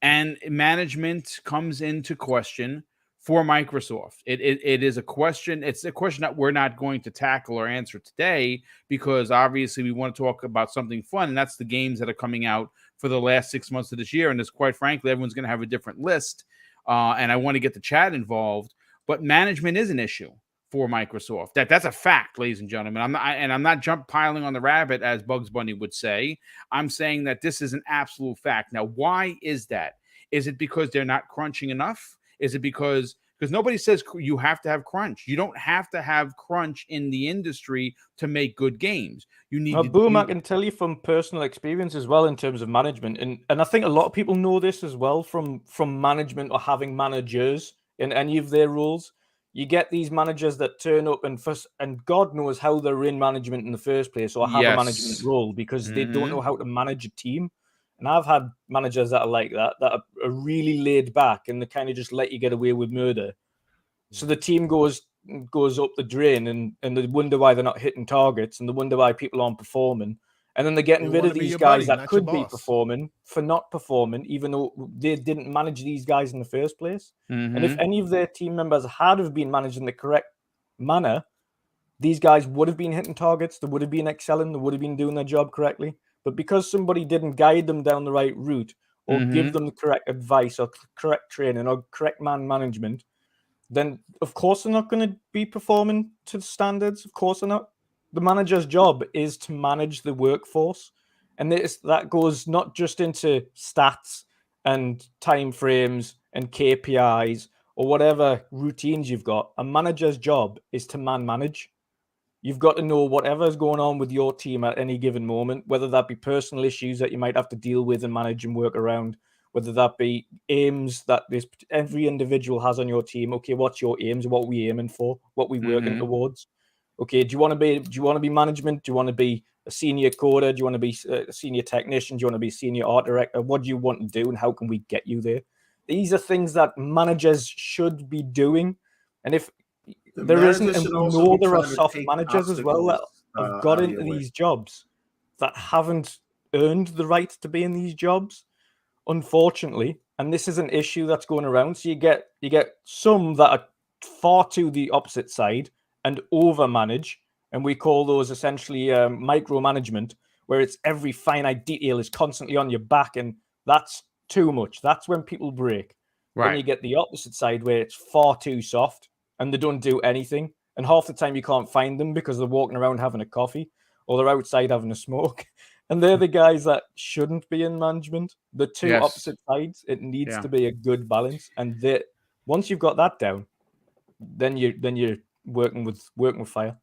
And management comes into question for Microsoft. It is a question. It's a question that we're not going to tackle or answer today because obviously we want to talk about something fun, and that's the games that are coming out for the last 6 months of this year. And quite frankly, everyone's going to have a different list, and I want to get the chat involved. But management is an issue for Microsoft. That's a fact, ladies and gentlemen. I'm not piling on the rabbit, as Bugs Bunny would say. I'm saying that this is an absolute fact. Now, why is that? Is it because they're not crunching enough? Is it because nobody says you have to have crunch? You don't have to have crunch in the industry to make good games. You need I can tell you from personal experience as well in terms of management, and I think a lot of people know this as well from management or having managers in any of their roles. You get these managers that turn up and God knows how they're in management in the first place or have a management role because they don't know how to manage a team. And I've had managers that are like that are really laid back and they kind of just let you get away with murder. So the team goes up the drain and they wonder why they're not hitting targets and they wonder why people aren't performing. And then they're getting rid of these guys that could be performing for not performing, even though they didn't manage these guys in the first place. And if any of their team members had have been managed in the correct manner, these guys would have been hitting targets, they would have been excelling, they would have been doing their job correctly. But because somebody didn't guide them down the right route or give them the correct advice or correct training or correct man management, then of course they're not going to be performing to the standards. Of course they're not. The manager's job is to manage the workforce. And that goes not just into stats and time frames and KPIs or whatever routines you've got. A manager's job is to manage. You've got to know whatever's going on with your team at any given moment, whether that be personal issues that you might have to deal with and manage and work around, whether that be aims that every individual has on your team. Okay, what's your aims? What are we aiming for? What are we working towards? Okay, do you want to be management? Do you want to be a senior coder? Do you want to be a senior technician? Do you want to be a senior art director? What do you want to do, and how can we get you there? These are things that managers should be doing, and if there isn't, and we know there are soft managers as well that have got into these jobs that haven't earned the right to be in these jobs, unfortunately. And this is an issue that's going around. So you get some that are far to the opposite side and overmanage, and we call those essentially micromanagement, where it's every finite detail is constantly on your back, and that's too much. That's when people break. Right. Then you get the opposite side where it's far too soft and they don't do anything. And half the time you can't find them because they're walking around having a coffee or they're outside having a smoke. And they're the guys that shouldn't be in management. The two opposite sides, it needs to be a good balance. And once you've got that down, then you're working with fire.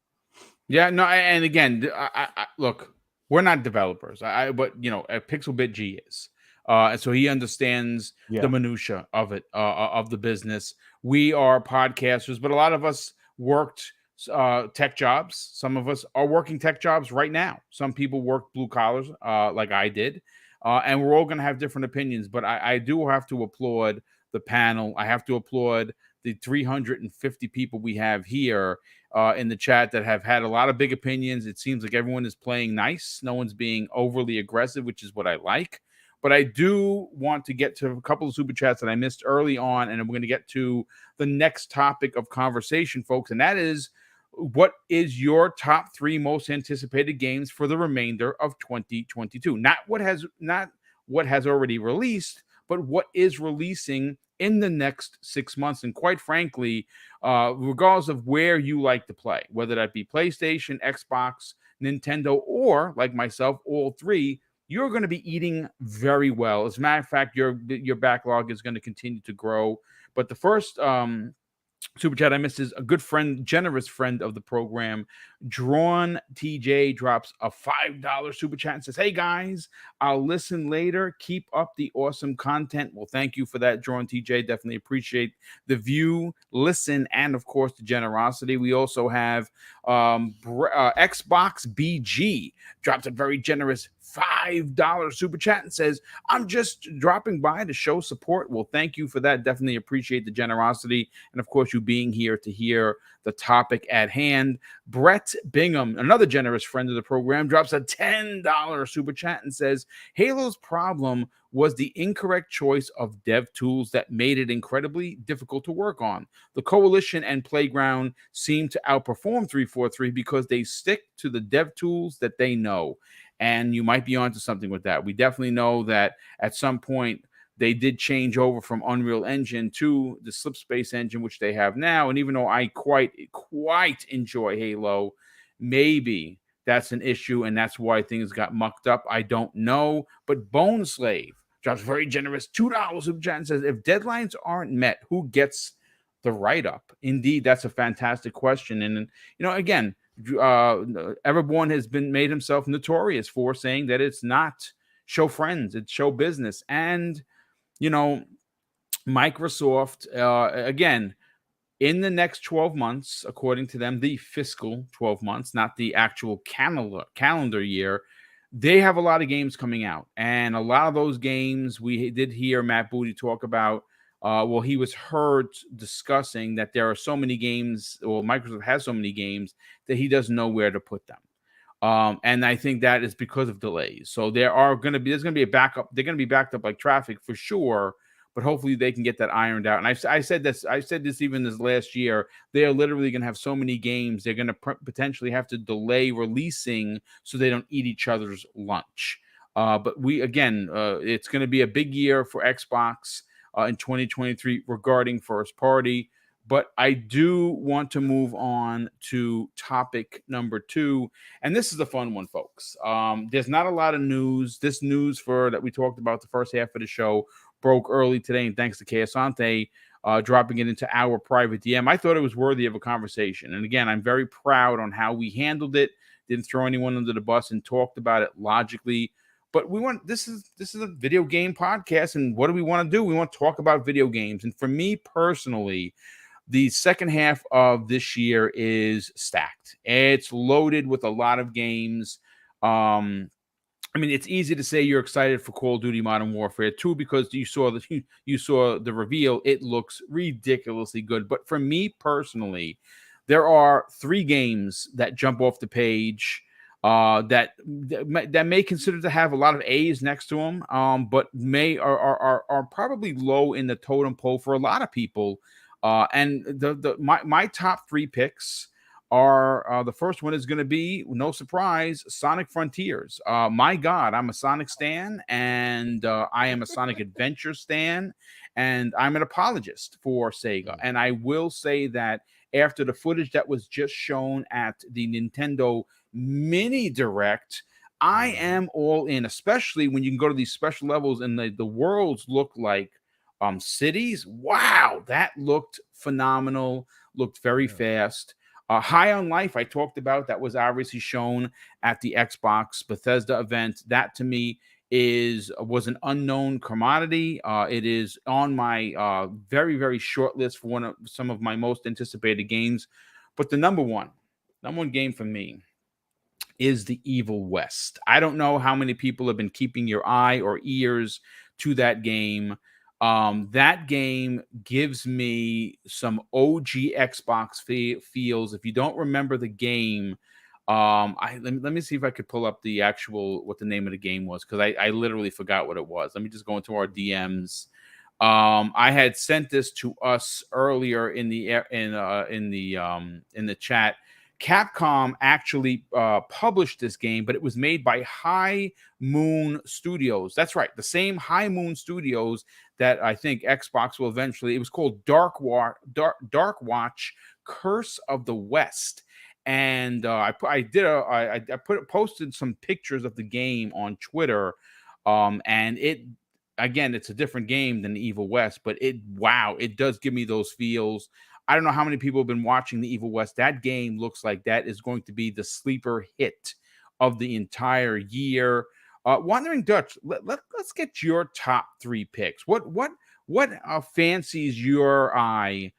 Yeah, no, and again, I look, we're not developers. But Pixelbit G is. And so he understands the minutia of it, of the business. We are podcasters, but a lot of us worked tech jobs. Some of us are working tech jobs right now. Some people work blue collars, like I did. And we're all going to have different opinions. But I do have to applaud the panel. I have to applaud the 350 people we have here in the chat that have had a lot of big opinions. It seems like everyone is playing nice. No one's being overly aggressive, which is what I like. But I do want to get to a couple of super chats that I missed early on, and we're going to get to the next topic of conversation, folks, and that is, what is your top 3 most anticipated games for the remainder of 2022? Not what has already released, but what is releasing in the next 6 months. And quite frankly, regardless of where you like to play, whether that be PlayStation, Xbox, Nintendo, or like myself, all three, you're going to be eating very well. As a matter of fact, your backlog is going to continue to grow. But the first super chat I missed is a good friend, generous friend of the program. Drawn TJ drops a $5 super chat and says, "Hey guys, I'll listen later. Keep up the awesome content." Well, thank you for that, Drawn TJ. Definitely appreciate the view, listen, and of course the generosity. We also have Xbox BG drops a very generous $5 super chat and says, "I'm just dropping by to show support." Well, thank you for that. Definitely appreciate the generosity. And of course, you being here to hear the topic at hand. Brett Bingham, another generous friend of the program, drops a $10 super chat and says, "Halo's problem was the incorrect choice of dev tools that made it incredibly difficult to work on. The Coalition and Playground seem to outperform 343 because they stick to the dev tools that they know." And you might be onto something with that. We definitely know that at some point they did change over from Unreal Engine to the Slipspace engine, which they have now. And even though I quite enjoy Halo, maybe that's an issue, and that's why things got mucked up. I don't know. But Bone Slave drops very generous $2 super chat and says, "If deadlines aren't met, who gets the write-up?" Indeed, that's a fantastic question. And again, Everborn has been made himself notorious for saying that it's not show friends, it's show business. And Microsoft, again, in the next 12 months, according to them, the fiscal 12 months, not the actual calendar year, they have a lot of games coming out. And a lot of those games, we did hear Matt Booty talk about, he was heard discussing that there are so many games, or Microsoft has so many games that he doesn't know where to put them. And I think that is because of delays. So there's going to be a backup. They're going to be backed up like traffic for sure, but hopefully they can get that ironed out. And I said this even this last year. They are literally going to have so many games. They're going to potentially have to delay releasing so they don't eat each other's lunch. But it's going to be a big year for Xbox in 2023 regarding first party. But I do want to move on to topic number 2. And this is a fun one, folks. There's not a lot of news. This news that we talked about the first half of the show broke early today. And thanks to Keasante dropping it into our private DM. I thought it was worthy of a conversation. And again, I'm very proud on how we handled it. Didn't throw anyone under the bus and talked about it logically. But this is a video game podcast. And what do we want to do? We want to talk about video games. And for me personally, the second half of this year is stacked. It's loaded with a lot of games. It's easy to say you're excited for Call of Duty Modern Warfare 2 because you saw the reveal. It looks ridiculously good. But for me personally, there are 3 games that jump off the page that may consider to have a lot of A's next to them, but are probably low in the totem pole for a lot of people. And my top 3 picks are the first one is going to be, no surprise, Sonic Frontiers. My God, I'm a Sonic stan, and I am a Sonic Adventure stan, and I'm an apologist for Sega. And I will say that after the footage that was just shown at the Nintendo Mini Direct, I am all in, especially when you can go to these special levels and the worlds look like cities. Wow, that looked phenomenal, looked very fast. High on Life, I talked about, that was obviously shown at the Xbox Bethesda event. That to me was an unknown commodity. It is on my very, very short list for some of my most anticipated games. But the number one game for me is The Evil West. I don't know how many people have been keeping your eye or ears to that game. That game gives me some OG Xbox feels. If you don't remember the game, let me see if I could pull up what the name of the game was, because I literally forgot what it was. Let me just go into our DMs. I had sent this to us earlier in the chat. Capcom actually published this game, but it was made by High Moon Studios. That's right, the same High Moon Studios that I think Xbox will eventually. It was called Dark Watch: Curse of the West. And I posted some pictures of the game on Twitter, and it's a different game than the Evil West, but it does give me those feels. I don't know how many people have been watching the Evil West. That game looks like that is going to be the sleeper hit of the entire year. Wandering Dutch, let's get your top 3 picks. What fancies your eye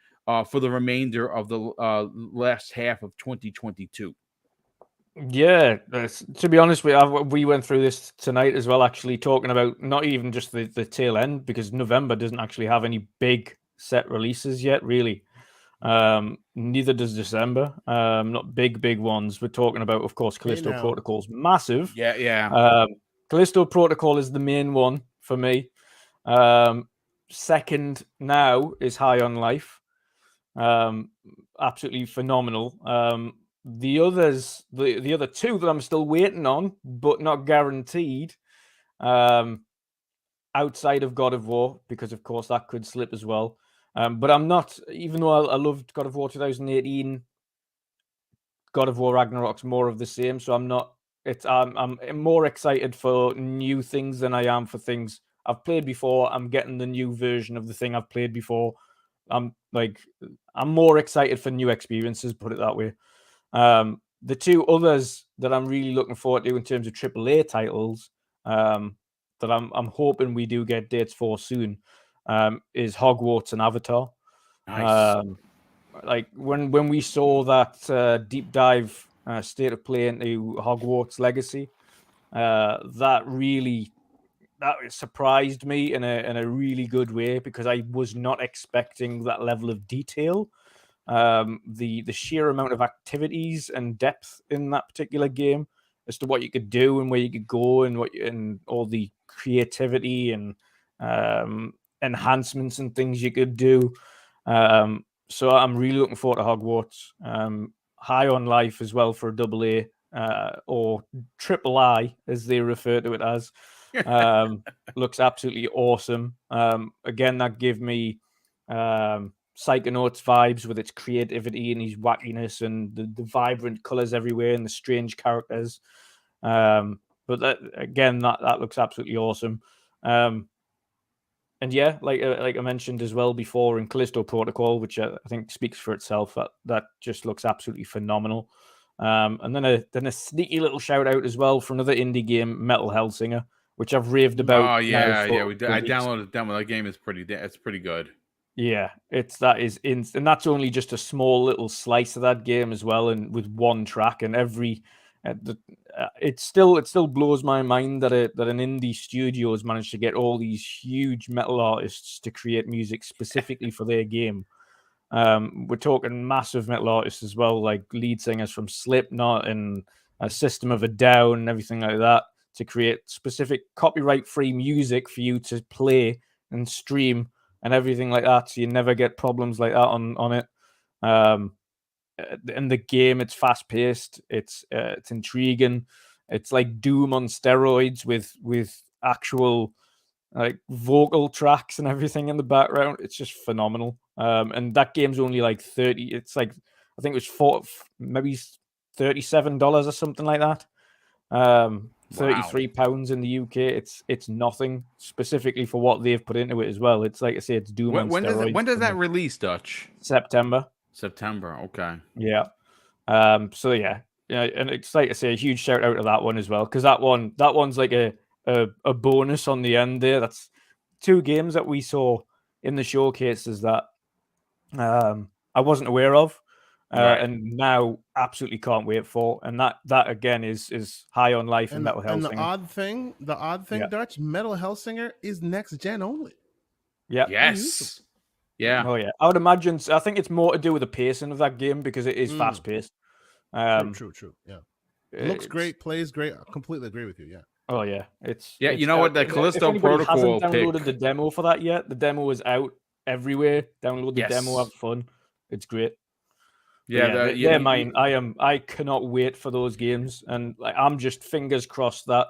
for the remainder of the last half of 2022? Yeah, to be honest, we went through this tonight as well, actually talking about not even just the tail end, because November doesn't actually have any big set releases yet, really. Neither does December. Not big ones. We're talking about, of course, Callisto Protocol's massive. Yeah. Callisto Protocol is the main one for me. Second now is High on Life. Absolutely phenomenal. The others, the other 2 that I'm still waiting on, but not guaranteed, outside of God of War, because of course that could slip as well. But I'm not, even though I loved God of War 2018, God of War Ragnarok's more of the same. So I'm more excited for new things than I am for things I've played before. I'm getting the new version of the thing I've played before. I'm more excited for new experiences, put it that way. The 2 others that I'm really looking forward to in terms of AAA titles, that I'm hoping we do get dates for soon, is Hogwarts and Avatar. Nice. When we saw that deep dive state of play into Hogwarts Legacy, that surprised me in a really good way, because I was not expecting that level of detail. The sheer amount of activities and depth in that particular game as to what you could do and where you could go, and all the creativity and enhancements and things you could do. So I'm really looking forward to Hogwarts. High on Life as well for a AA, or triple I, as they refer to it as. Looks absolutely awesome. Again, that gave me Psychonauts vibes with its creativity and his wackiness and the vibrant colors everywhere and the strange characters. But that looks absolutely awesome. And yeah, like I mentioned as well before in Callisto Protocol, which I think speaks for itself, that just looks absolutely phenomenal. And then a sneaky little shout out as well for another indie game, Metal Hellsinger, which I've raved about. Oh yeah. I downloaded the demo. That game is pretty good. Yeah, and that's only just a small little slice of that game as well, and with one track, and it still blows my mind that an indie studio has managed to get all these huge metal artists to create music specifically for their game. We're talking massive metal artists as well, like lead singers from Slipknot and System of a Down and everything like that, to create specific copyright-free music for you to play and stream and everything like that, so you never get problems like that on it. In the game, it's fast-paced, it's intriguing, it's like Doom on steroids with actual like vocal tracks and everything in the background. It's just phenomenal. And that game's only like 30. It's like, I think it was maybe $37 or something like that. 33 pounds in the UK. It's nothing specifically for what they've put into it as well. It's like I say, it's Doom on steroids. When does that release, Dutch? September. Okay. Yeah. So yeah, and it's like I say, a huge shout out to that one as well, because that one's like a bonus on the end there. That's 2 games that we saw in the showcases that I wasn't aware of. Right. And now absolutely can't wait for, and that again is High on Life and Metal Hellsinger. And the odd thing, Dutch, Metal Hellsinger is next gen only. Yeah. Yes. Yeah. Oh yeah. I would imagine. I think it's more to do with the pacing of that game, because it is fast paced. True. Yeah. Looks great, plays great. I completely agree with you. Yeah. Oh yeah. You know what? The Callisto Protocol hasn't downloaded the demo for that yet. The demo is out everywhere. Download the demo, have fun. It's great. They're mine. I cannot wait for those games, and like I'm just fingers crossed that,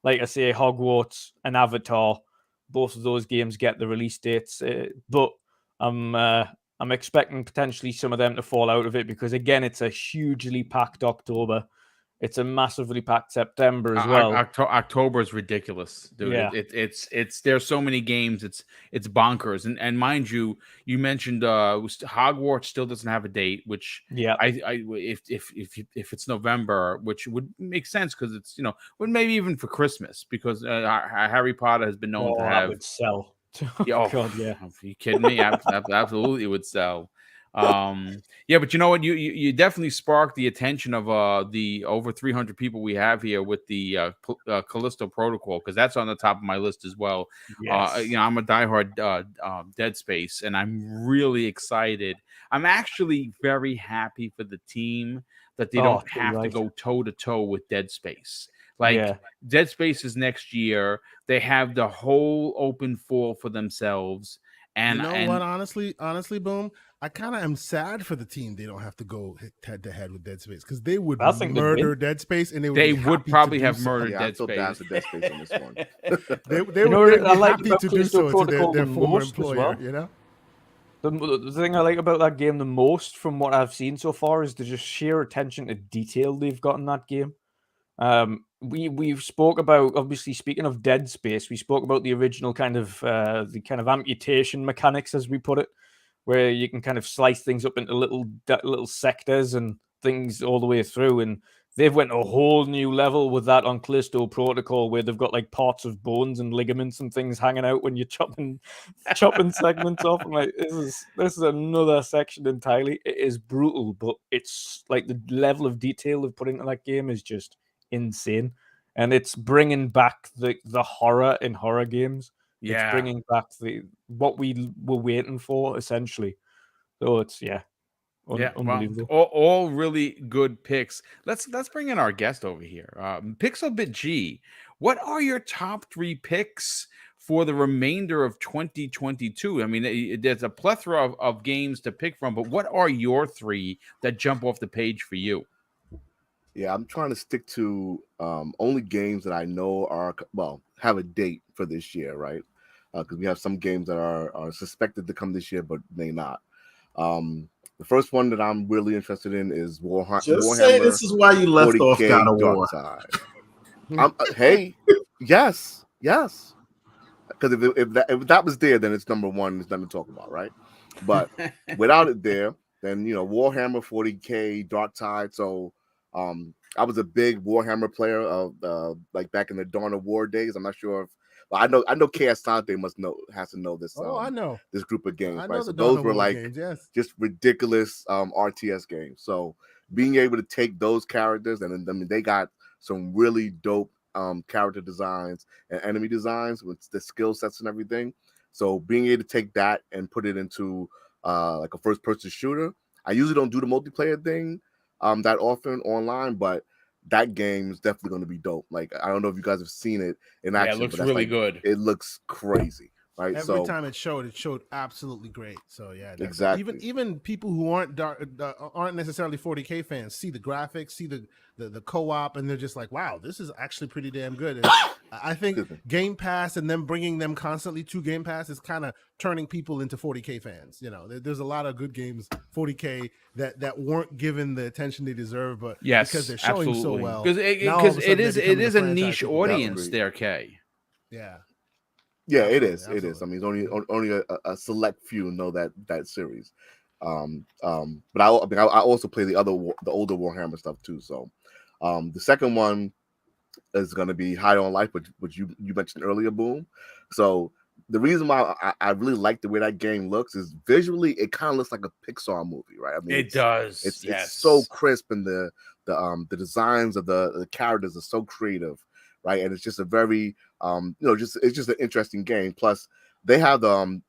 like I say, Hogwarts and Avatar, both of those games get the release dates. But I'm expecting potentially some of them to fall out of it because again, it's a hugely packed October. It's a massively packed September as well. October is ridiculous, dude. Yeah. It's there's so many games. It's bonkers. And mind you, you mentioned Hogwarts still doesn't have a date, which if it's November, which would make sense because it's but maybe even for Christmas because Harry Potter has been known to have. That would sell. God, yeah. Are you kidding me? Absolutely, it would sell. But you know what? You definitely sparked the attention of the over 300 people we have here with the Callisto Protocol because that's on the top of my list as well. Yes. I'm a diehard Dead Space, and I'm really excited. I'm actually very happy for the team that they don't have to go toe to toe with Dead Space. Dead Space is next year. They have the whole open fall for themselves. And what? Honestly, Boom, I kind of am sad for the team. They don't have to go head to head with Dead Space because they would murder Dead Space, and they would probably have murdered Dead Space. Bad for Dead Space on this one. they would be happy to do so to their former employer. The thing I like about that game the most, from what I've seen so far, is the just sheer attention to detail they've got in that game. We spoke about, obviously, speaking of Dead Space, we spoke about the original kind of amputation mechanics, as we put it, where you can kind of slice things up into little sectors and things all the way through. And they've went a whole new level with that on Callisto Protocol, where they've got like parts of bones and ligaments and things hanging out when you're chopping segments off. I'm like, this is another section entirely. It is brutal, but it's like the level of detail they've put into that game is just insane, and it's bringing back the horror in horror games. It's bringing back what we were waiting for, essentially. So it's unbelievable. Well, all really good picks. Let's bring in our guest over here, Pixelbit G. What are your top 3 picks for the remainder of 2022? I mean, there's a plethora of games to pick from, but what are your 3 that jump off the page for you? Yeah, I'm trying to stick to only games that I know have a date for this year, right? Because we have some games that are suspected to come this year, but may not. The first one that I'm really interested in is Warhammer. Just say this is why you left off God of War. Hey, yes. Because if that was there, then it's number 1. There's nothing to talk about, right? But without it there, then Warhammer 40K, Darktide. So I was a big Warhammer player of like back in the Dawn of War days. I'm not sure if I know Chaos Sante has to know this. I know this group of games, right? So those were like games, yes. Just ridiculous RTS games. So being able to take those characters and they got some really dope character designs and enemy designs with the skill sets and everything. So being able to take that and put it into like a first person shooter. I usually don't do the multiplayer thing that often online, but that game is definitely going to be dope. Like, I don't know if you guys have seen it in action. Yeah, it looks really good. It looks crazy, right? Every time it showed absolutely great. So yeah, exactly. Even people who aren't necessarily 40K fans see the graphics, see the co-op, and they're just like, wow, this is actually pretty damn good. And I think Game Pass and them bringing them constantly to Game Pass is kind of turning people into 40K fans. There's a lot of good games 40K that weren't given the attention they deserve, but because they're showing so well, because it is a niche audience there, Kay. Yeah, it is. Absolutely. It is. I mean, only a select few know that series. But I also play the older Warhammer stuff too. So, the second one is going to be High on Life, which you mentioned earlier, Boom. So the reason why I really like the way that game looks is visually it kind of looks like a Pixar movie, right? I mean, it does. It's so crisp, and the designs of the characters are so creative, right? And it's just a very it's just an interesting game. Plus, they have the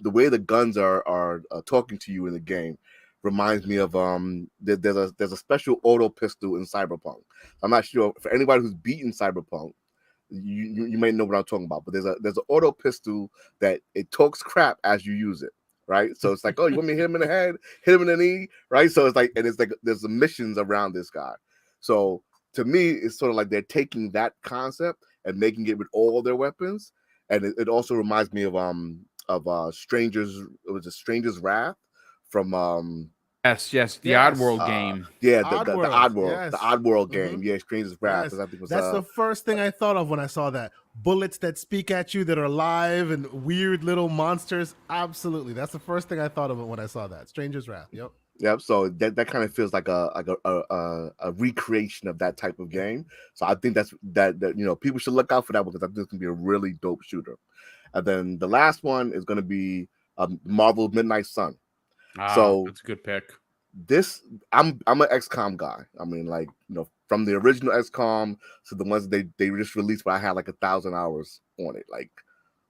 way the guns are talking to you in the game reminds me of there's a special auto pistol in Cyberpunk. I'm not sure for anybody who's beaten Cyberpunk, you may know what I'm talking about. But there's an auto pistol that it talks crap as you use it, right? So it's like, oh, you want me to hit him in the head, hit him in the knee, right? So it's like, and it's like there's the missions around this guy. So to me, it's sort of like they're taking that concept and making it with all their weapons. And it also reminds me of Stranger's, it was a Stranger's Wrath from Yes, the Yes. Oddworld game. yeah, Oddworld, the yes. Oddworld game. Yeah, Stranger's Wrath. Yes. I think was That's the first thing I thought of when I saw that. Bullets that speak at you that are alive and weird little monsters. Absolutely. That's the first thing I thought of when I saw that. Stranger's Wrath. Yep. Yep. So that kind of feels like a recreation of that type of game. So I think that people should look out for that one because I think it's gonna be a really dope shooter. And then the last one is gonna be Marvel Midnight Sun. So that's a good pick. This I'm an XCOM guy. I mean, like, from the original XCOM to the ones they just released, but I had like 1,000 hours on it. Like,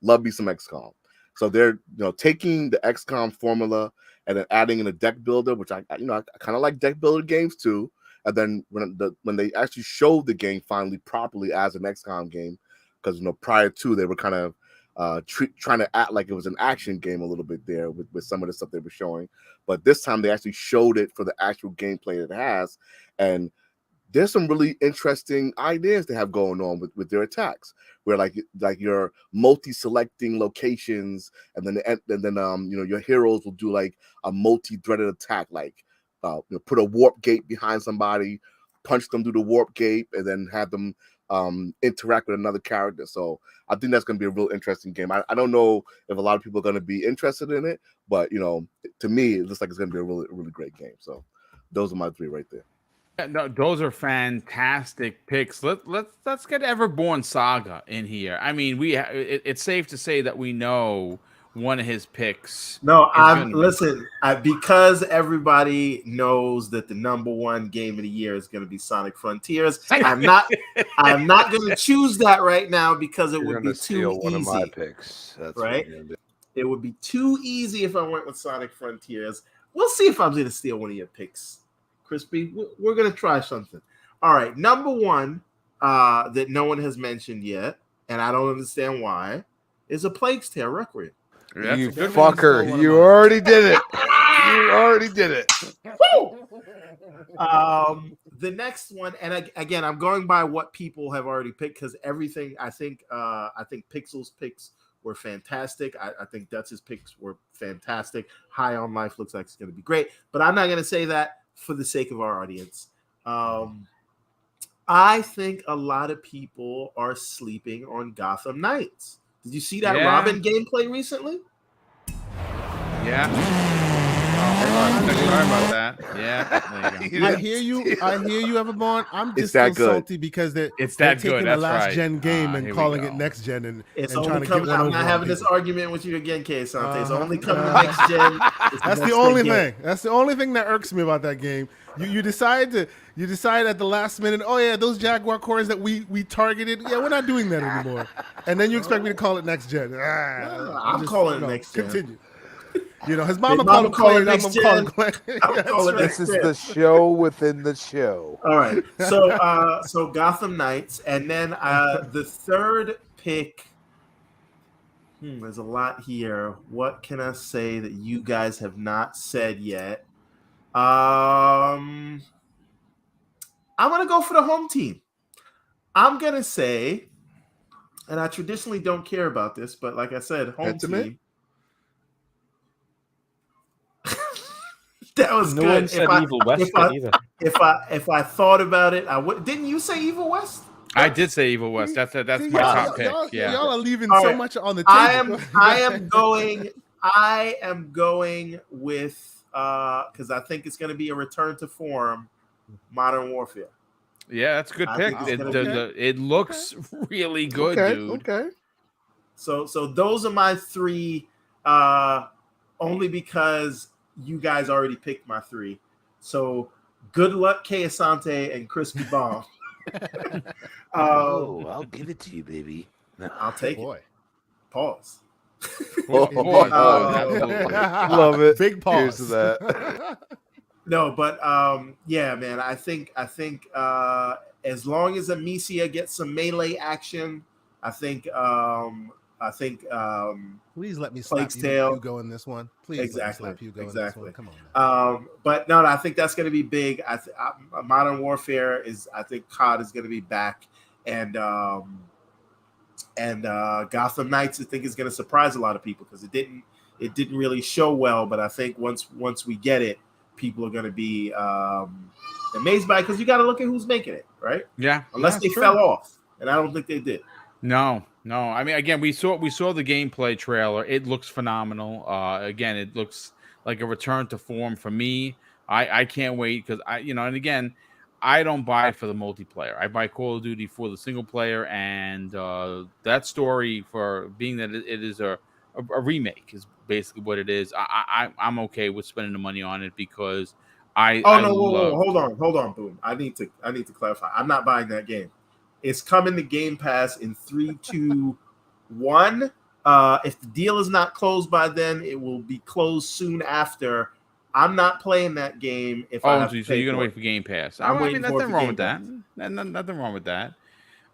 love me some XCOM. So they're taking the XCOM formula and then adding in a deck builder, which I kind of like deck builder games too. And then when they actually showed the game finally properly as an XCOM game, because prior to they were kind of trying to act like it was an action game a little bit there with some of the stuff they were showing, but this time they actually showed it for the actual gameplay that it has, and there's some really interesting ideas they have going on with their attacks, where like you're multi-selecting locations, and then your heroes will do like a multi-threaded attack, like put a warp gate behind somebody, punch them through the warp gate, and then have them interact with another character. So I think that's going to be a real interesting game. I don't know if a lot of people are going to be interested in it, but to me, it looks like it's going to be a really, really great game. So those are my three right there. Yeah, no, those are fantastic picks. Let's get Everborn Saga in here. I mean, it's safe to say that we know one of his picks. No, because everybody knows that the number one game of the year is going to be Sonic Frontiers. I'm not going to choose that right now because it would be too one easy. Of my picks. That's right. It would be too easy if I went with Sonic Frontiers. We'll see if I'm going to steal one of your picks, Crispy. We're going to try something. All right, number one that no one has mentioned yet, and I don't understand why, is A Plague's Tale Requiem. You fucker! You already did it. You already did it. The next one, and again, I'm going by what people have already picked because everything. I think Pixel's picks were fantastic. I think Dutch's picks were fantastic. High on Life looks like it's going to be great, but I'm not going to say that for the sake of our audience. I think a lot of people are sleeping on Gotham Knights. Did you see that Robin gameplay recently? Yeah. Oh, sorry about that. Yeah. There you go. I hear you, Everborn. I'm just that still good. salty because they're that taking good. the That's last right. gen game and Here we calling go. it next gen and It's trying only to get coming. one I'm over not on having this people. argument with you again, K. Sante. It's only coming to next gen. That's the only thing. That's the only thing that irks me about that game. You decide at the last minute, oh yeah, those Jaguar cores that we targeted, yeah, we're not doing that anymore. And then you expect me to call it next gen. I'm calling it next gen. Continue. His mama called him Clay, next I'm gen. calling Clay. I'm calling This is the show within the show. All right. So Gotham Knights, and then the third pick. There's a lot here. What can I say that you guys have not said yet? I'm gonna go for the home team. I'm gonna say, and I traditionally don't care about this, but like I said, home team. That was no good. one said Evil West either. If I thought about it, I would. Didn't you say Evil West? I did say Evil West. That's my top pick. Y'all are leaving All so right. much on the table. I am going with because I think it's going to be a return to form, Modern Warfare. Yeah, that's a good I pick. think it's It looks really good, dude. Okay. So those are my three, only because you guys already picked my three. So good luck, K. Asante and Crispy Bomb. I'll give it to you, baby. I'll take it. Pause. Love it. Big pause. Here's to that. No, but yeah, man. I think as long as Amicia gets some melee action, I think I think Please let me slap Plague's Tale. Hugo in this one. Please let me slap Hugo in this one. Come on, man. But no, I think that's going to be big. Modern Warfare is. I think COD is going to be back, and Gotham Knights I think is going to surprise a lot of people because it didn't really show well. But I think once we get it, people are going to be amazed by it because you got to look at who's making it, right? Yeah, unless they fell off, and I don't think they did. No. I mean, again, we saw the gameplay trailer. It looks phenomenal. Again, it looks like a return to form for me. I can't wait because and again, I don't buy it for the multiplayer. I buy Call of Duty for the single player, and that story for being that it is a remake is basically what it is. I'm okay with spending the money on it because hold on, Boom. I need to clarify. I'm not buying that game. It's coming to Game Pass in 3, 2, 1. If the deal is not closed by then, it will be closed soon after. I'm not playing that game. So you're gonna wait for Game Pass? I'm waiting for nothing wrong with that. Nothing wrong with that.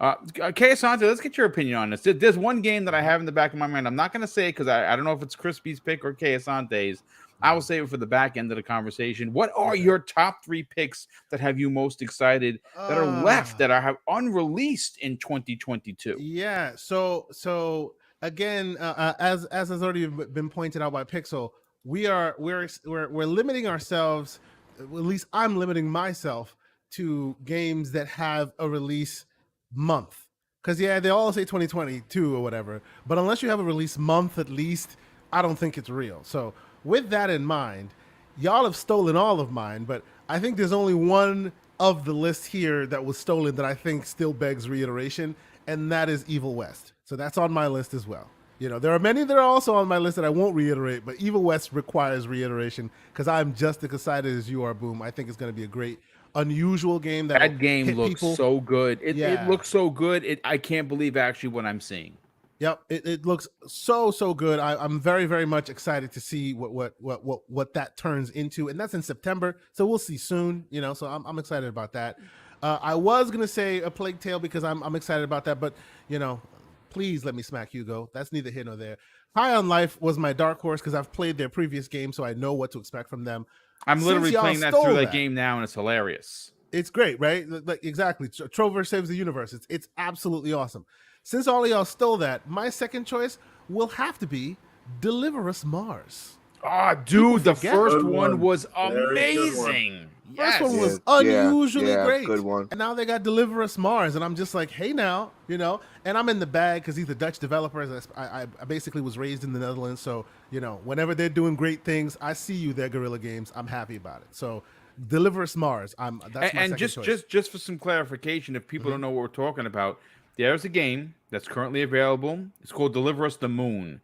Asante, let's get your opinion on this. There's one game that I have in the back of my mind. I'm not gonna say it because I don't know if it's Crispy's pick or Asante's. I will save it for the back end of the conversation. What are your top 3 picks that have you most excited that are left that are unreleased in 2022? Yeah. So again, as has already been pointed out by Pixel, we're limiting ourselves. At least I'm limiting myself to games that have a release month. Because they all say 2022 or whatever, but unless you have a release month at least, I don't think it's real. So with that in mind, y'all have stolen all of mine, but I think there's only one of the list here that was stolen that I think still begs reiteration, and that is Evil West. So that's on my list as well. There are many that are also on my list that I won't reiterate, but Evil West requires reiteration because I'm just as excited as you are, Boom. I think it's going to be a great, unusual game. That game looks so good. It looks so good. I can't believe actually what I'm seeing. Yep, it looks so good. I'm very, very much excited to see what that turns into, and that's in September, so we'll see soon. So I'm excited about that. I was gonna say A Plague Tale because I'm excited about that, but please let me smack Hugo. That's neither here nor there. High on Life was my dark horse because I've played their previous game, so I know what to expect from them. I'm literally playing that through that game now, and it's hilarious. It's great, right? Like exactly. Trover saves the universe. It's absolutely awesome. Since all of y'all stole that, my second choice will have to be Deliver Us Mars. Oh, dude, the first one was amazing. First one was unusually great. Good one. And now they got Deliver Us Mars, and I'm just like, hey now, and I'm in the bag because these are Dutch developers. I basically was raised in the Netherlands, so whenever they're doing great things, I see you there, Guerrilla Games. I'm happy about it. So Deliver Us Mars. That's my second choice. just for some clarification, if people don't know what we're talking about, there's a game that's currently available. It's called Deliver Us the Moon.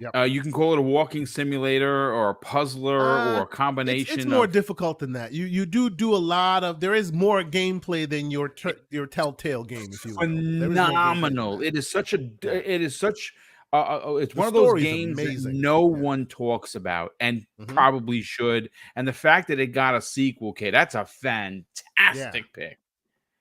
Yep. You can call it a walking simulator or a puzzler or a combination. It's more difficult than that. You do a lot of. There is more gameplay than your Telltale game, if you will. Phenomenal. It is such. It's one of those games that no one talks about and probably should. And the fact that it got a sequel, that's a fantastic pick.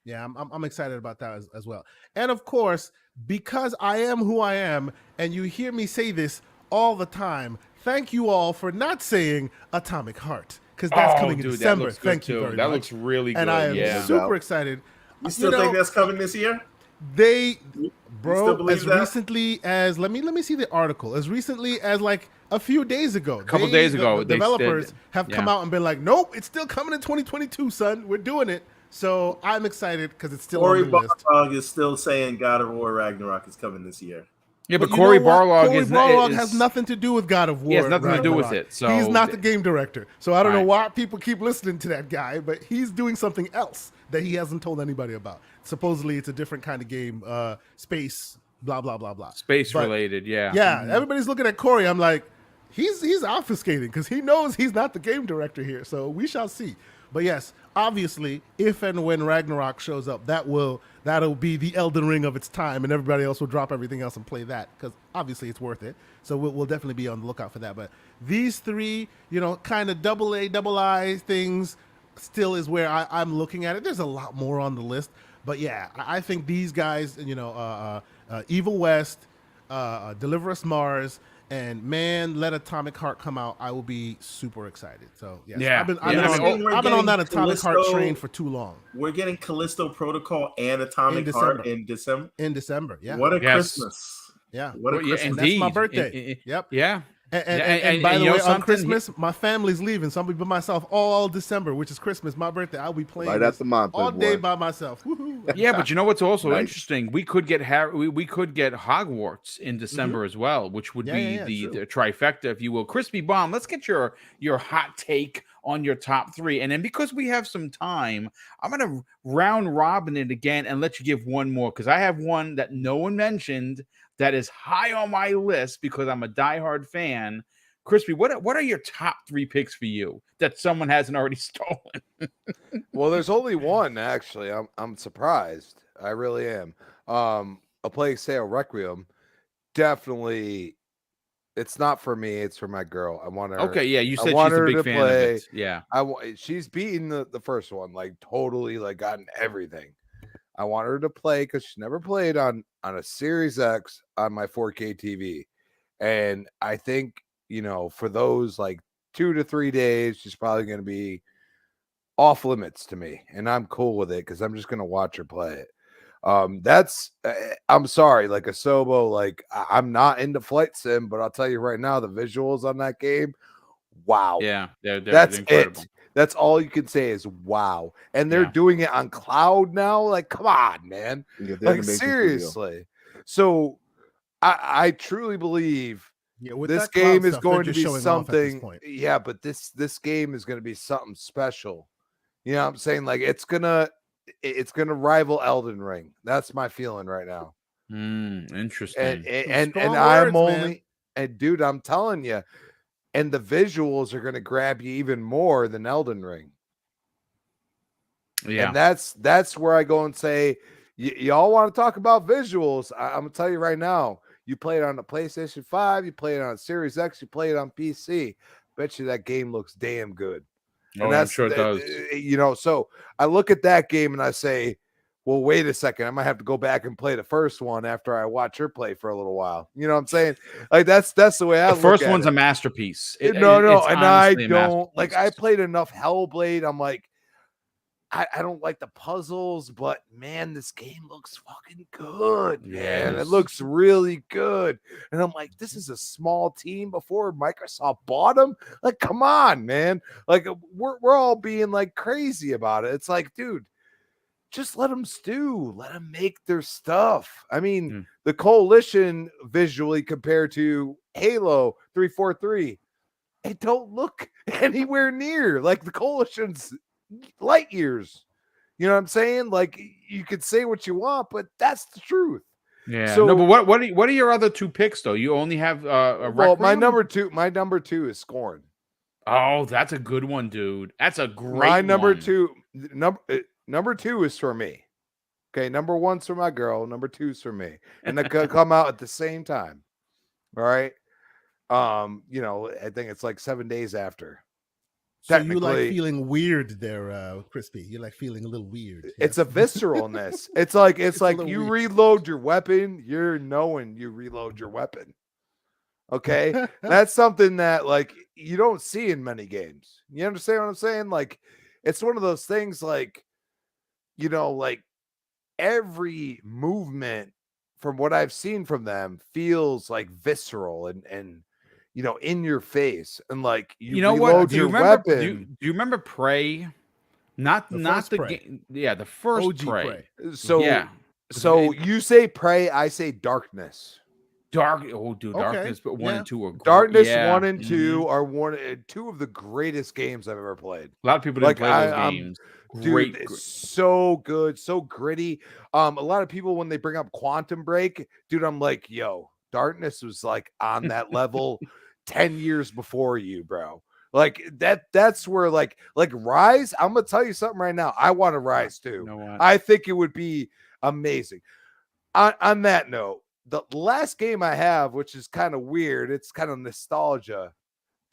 Yeah, I'm excited about that as well. And of course, because I am who I am, and you hear me say this all the time, thank you all for not saying Atomic Heart, because that's coming in December. Thank you very much. That looks really good. And I am super excited. You still think that's coming this year? Recently as let me see the article. As recently as like a few days ago. A couple days ago, the developers have come out and been like, nope, it's still coming in 2022, son. We're doing it. So I'm excited because it's still on the list. Barlog is still saying God of War Ragnarok is coming this year. Yeah, but Cory Barlog has nothing to do with God of War. He has nothing to do with it. So he's not the game director. So I don't know why people keep listening to that guy, but he's doing something else that he hasn't told anybody about. Supposedly it's a different kind of game, space, blah, blah, blah, blah. Related, yeah. Yeah, everybody's looking at Cory. I'm like, he's obfuscating because he knows he's not the game director here. So we shall see. But yes, obviously, if and when Ragnarok shows up, that'll be the Elden Ring of its time, and everybody else will drop everything else and play that because obviously it's worth it. So we'll definitely be on the lookout for that. But these three, kind of double I things still is where I'm looking at it. There's a lot more on the list, but yeah, I think these guys, Evil West, Deliver Us Mars, and man, let Atomic Heart come out. I will be super excited. So yes, Yeah. I've been we're on that getting Atomic Heart Callisto- train for too long. We're getting Callisto Protocol and Atomic Heart in December. In December, yeah. What a Yes. Christmas! Yeah. What a Christmas! And that's my birthday. Yep. Yeah. And by the way, on Christmas, my family's leaving. So I'll be by myself all December, which is Christmas, my birthday. I'll be playing Right at the month, all boy. day by myself. Woo-hoo. Yeah, but you know what's also Nice. interesting? We could get we could get Hogwarts in December as well, which would be the trifecta, if you will. Crispy Bomb, let's get your hot take on your top 3, and then because we have some time, I'm gonna round robin it again and let you give one more, because I have one that no one mentioned that is high on my list because I'm a diehard fan. Crispy, what are your top 3 picks for you that someone hasn't already stolen? Well, there's only one actually. I'm surprised. I really am. A Plague Tale Requiem, definitely. It's not for me. It's for my girl. I want her. Okay, yeah, you said she's a big fan of it. Yeah, she's beaten the first one, like totally, like gotten everything. I want her to play because she never played on a Series X on my 4K TV, and I think, you know, for those like 2 to 3 days, she's probably going to be off limits to me, and I'm cool with it because I'm just going to watch her play it. I'm sorry, like Asobo, like I'm not into flight sim, but I'll tell you right now, the visuals on that game, wow. Yeah, that's incredible. it. That's all you can say is wow. And they're doing it on cloud now. Like, come on, man. Like, seriously. So I truly believe this game is going to be something. Yeah, but this game is going to be something special. You know what I'm saying? Like, it's gonna rival Elden Ring. That's my feeling right now. Interesting. And I'm only, and dude, I'm telling you, and the visuals are going to grab you even more than Elden Ring. Yeah. And that's where I go and say, y'all want to talk about visuals? I'm going to tell you right now, you play it on the PlayStation 5, you play it on Series X, you play it on PC. Bet you that game looks damn good. Oh, I'm sure it does. You know, so I look at that game and I say, well, wait a second. I might have to go back and play the first one after I watch her play for a little while. You know what I'm saying? Like that's the way I look at it. The first one's a masterpiece. No, and I don't like. I played enough Hellblade. I'm like, I don't like the puzzles, but man, this game looks fucking good. Man, it looks really good. And I'm like, this is a small team before Microsoft bought them. Like, come on, man. Like, we're all being like crazy about it. It's like, dude, just let them stew. Let them make their stuff. I mean, the Coalition visually compared to Halo 343, it don't look anywhere near like the Coalition's light years. You know what I'm saying? Like, you could say what you want, but that's the truth. Yeah. So, no, but what are your other 2 picks though? You only have a well, my number two is Scorn. Oh, that's a good one, dude. That's a great my number one. Number 2 is for me. Okay, number 1's for my girl, number 2's for me. And they could come out at the same time. All right. You know, I think it's like 7 days after. So you like feeling weird there, Crispy. You like feeling a little weird. It's a visceralness. It's like you weird. Reload your weapon, you're knowing you reload your weapon. Okay. That's something that like you don't see in many games. You understand what I'm saying? Like, it's one of those things, like, you know, like every movement from what I've seen from them feels like visceral and you know, in your face, and like you know what? Do you remember Prey? Not the game. Yeah, the first OG Prey. So yeah. So you say Prey, I say Darkness. Darkness, but 1 and 2 are great. Darkness 1 and 2 are 2 of the greatest games I've ever played. A lot of people didn't play those games. Dude, it's so good, so gritty. A lot of people, when they bring up Quantum Break, dude, I'm like, yo, Darkness was like on that level 10 years before you, bro. Like that's where like Rise. I'm gonna tell you something right now. I want to Rise too. You know what? I think it would be amazing. On that note, the last game I have, which is kind of weird, it's kind of nostalgia,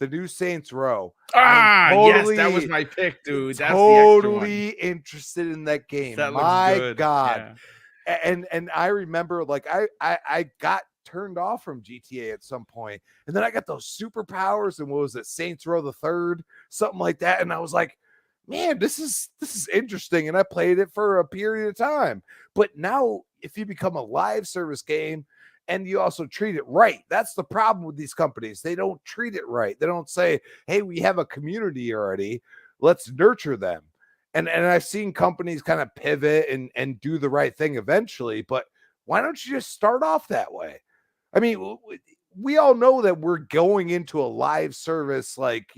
the new Saints Row. Yes, that was my pick, dude. That's totally interested in that game. That my good. God. Yeah. And I remember, like, I got turned off from GTA at some point. And then I got those superpowers, and what was it, Saints Row the Third, something like that. And I was like, man, this is interesting. And I played it for a period of time. But now if you become a live service game and you also treat it right, that's the problem with these companies. They don't treat it right. They don't say, hey, we have a community already, let's nurture them. And I've seen companies kind of pivot and do the right thing eventually, but why don't you just start off that way? I mean, we all know that we're going into a live service, like,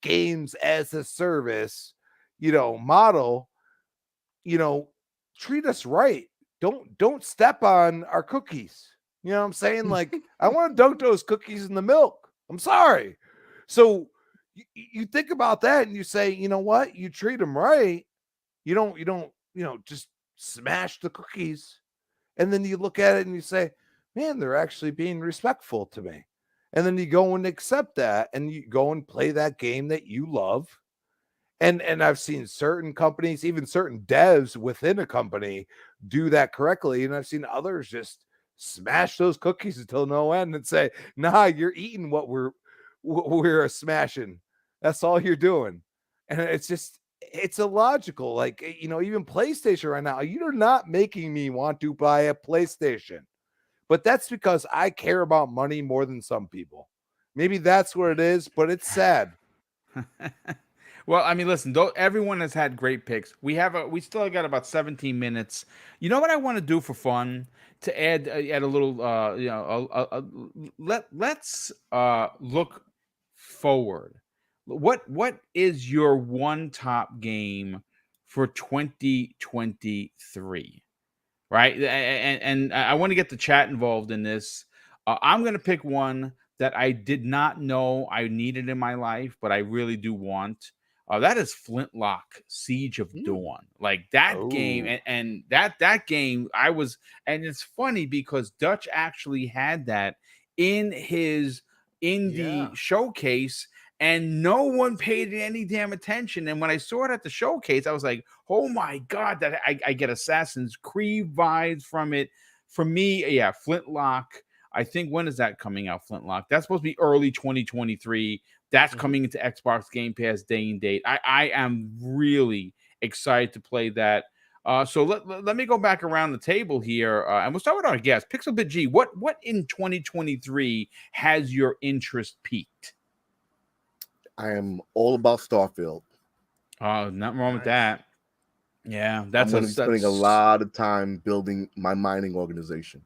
games as a service, model. Treat us right. Don't step on our cookies. You know what I'm saying? Like, I want to dunk those cookies in the milk. I'm sorry. So you think about that and you say, you know what? You treat them right. You don't just smash the cookies. And then you look at it and you say, man, they're actually being respectful to me. And then you go and accept that and you go and play that game that you love. And I've seen certain companies, even certain devs within a company, do that correctly. And I've seen others just smash those cookies until no end and say, nah, you're eating what we're smashing. That's all you're doing. And it's illogical. Like, even PlayStation right now, you're not making me want to buy a PlayStation. But that's because I care about money more than some people. Maybe that's what it is, but it's sad. Well, I mean, listen, everyone has had great picks. We still got about 17 minutes. You know what I want to do for fun? To add a little, let's look forward. What is your one top game for 2023? Right, and I want to get the chat involved in this. I'm going to pick one that I did not know I needed in my life, but I really do want. That is Flintlock Siege of Dawn. Like that game, and that game, and it's funny because Dutch actually had that in his indie showcase. And no one paid any damn attention. And when I saw it at the showcase, I was like, oh my God, that I get Assassin's Creed vibes from it. For me, yeah, Flintlock. I think, when is that coming out, Flintlock? That's supposed to be early 2023. That's coming into Xbox Game Pass day and date. I am really excited to play that. So let me go back around the table here, and we'll start with our guest, Pixelbit G. What in 2023 has your interest piqued? I am all about Starfield. Oh, nothing wrong with that. Yeah, that's I'm spending a lot of time building my mining organization.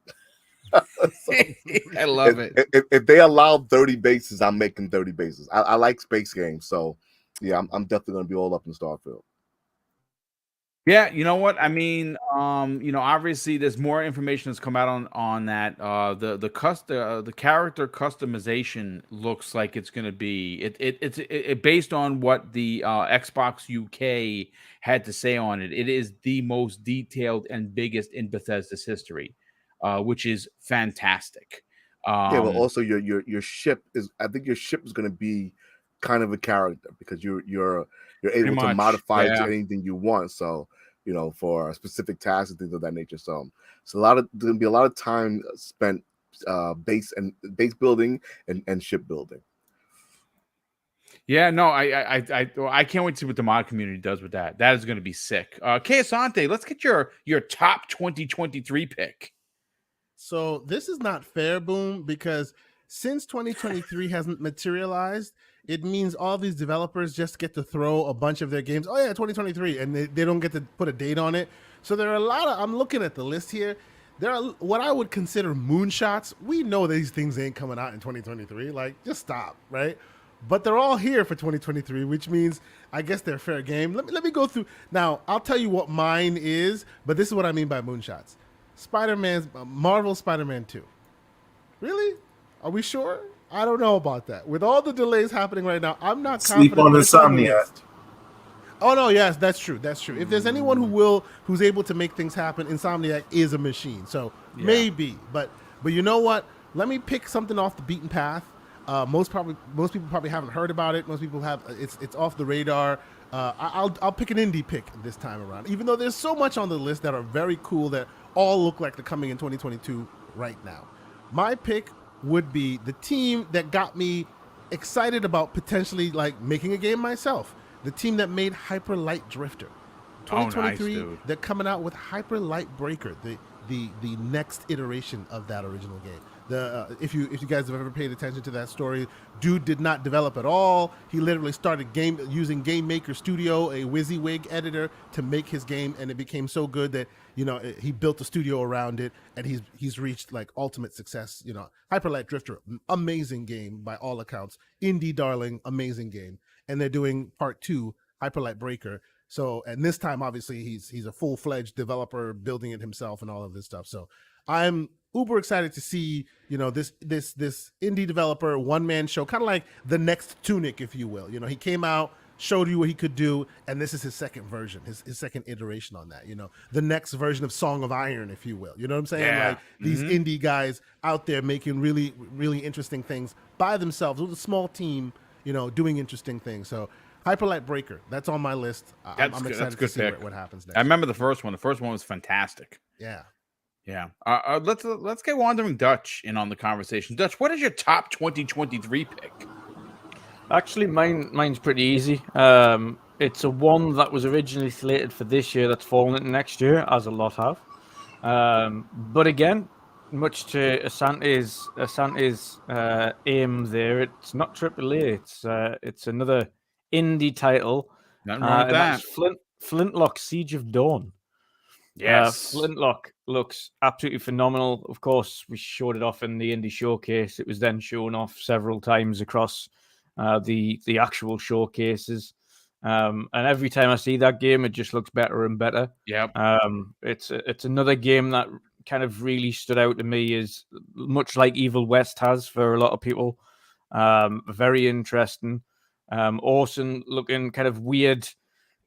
I love it. If they allow 30 bases, I'm making 30 bases. I like space games, so yeah, I'm definitely going to be all up in Starfield. Yeah, you know what? I mean, obviously there's more information that's come out on that. The character customization looks like it's going to be it based on what the Xbox UK had to say on it. It is the most detailed and biggest in Bethesda's history, which is fantastic. Yeah, but also your ship is. I think your ship is going to be kind of a character because you're able to modify it to anything you want. So, for specific tasks and things of that nature. So there's going to be a lot of time spent base building and ship building. Yeah, no, I can't wait to see what the mod community does with that. That is going to be sick. Asante, let's get your top 2023 pick. So this is not fair, Boom, because since 2023 hasn't materialized, it means all these developers just get to throw a bunch of their games. Oh yeah, 2023, and they don't get to put a date on it. So there are a lot of. I'm looking at the list here. There are what I would consider moonshots. We know these things ain't coming out in 2023. Like, just stop, right? But they're all here for 2023, which means I guess they're fair game. Let me go through. Now, I'll tell you what mine is, but this is what I mean by moonshots. Marvel Spider-Man 2. Really? Are we sure? I don't know about that. With all the delays happening right now, I'm not sleep on Insomniac. Oh no, yes, that's true. That's true. If there's anyone who's able to make things happen, Insomniac is a machine. So maybe, but you know what? Let me pick something off the beaten path. Most people probably haven't heard about it. Most people have. It's off the radar. I'll pick an indie pick this time around. Even though there's so much on the list that are very cool that all look like they're coming in 2022 right now. My pick would be the team that got me excited about potentially like making a game myself. The team that made Hyper Light Drifter. 2023, dude. they're coming out with Hyper Light Breaker, the next iteration of that original game. If you guys have ever paid attention to that story, dude did not develop at all. He literally started using Game Maker Studio, a WYSIWYG editor, to make his game, and it became so good that he built a studio around it, and he's reached like ultimate success. Hyper Light Drifter, amazing game by all accounts, indie darling, amazing game, and they're doing part 2, Hyper Light Breaker. So, and this time, obviously, he's a full-fledged developer, building it himself and all of this stuff. So, I'm uber excited to see, this indie developer one-man show, kind of like the next Tunic, if you will. He came out, showed you what he could do, and this is his second version, his second iteration on that. The next version of Song of Iron, if you will. You know what I'm saying? Yeah. Like these indie guys out there making really, really interesting things by themselves with a small team, doing interesting things. So, Hyper Light Breaker, that's on my list. I'm excited to see what happens next. I remember the first one. The first one was fantastic. Yeah. Yeah. Let's get Wandering Dutch in on the conversation. Dutch, what is your top 2023 pick? Actually, mine's pretty easy. It's a one that was originally slated for this year that's fallen into next year, as a lot have. But again, much to Asante's aim there, it's not AAA. It's another indie title. Nothing wrong with that. That's Flintlock Siege of Dawn. Yes. Flintlock looks absolutely phenomenal. Of course, we showed it off in the indie showcase. It was then shown off several times across the actual showcases. And every time I see that game, it just looks better and better. Yep. It's another game that kind of really stood out to me, is much like Evil West has for a lot of people. Very interesting. Awesome looking, kind of weird.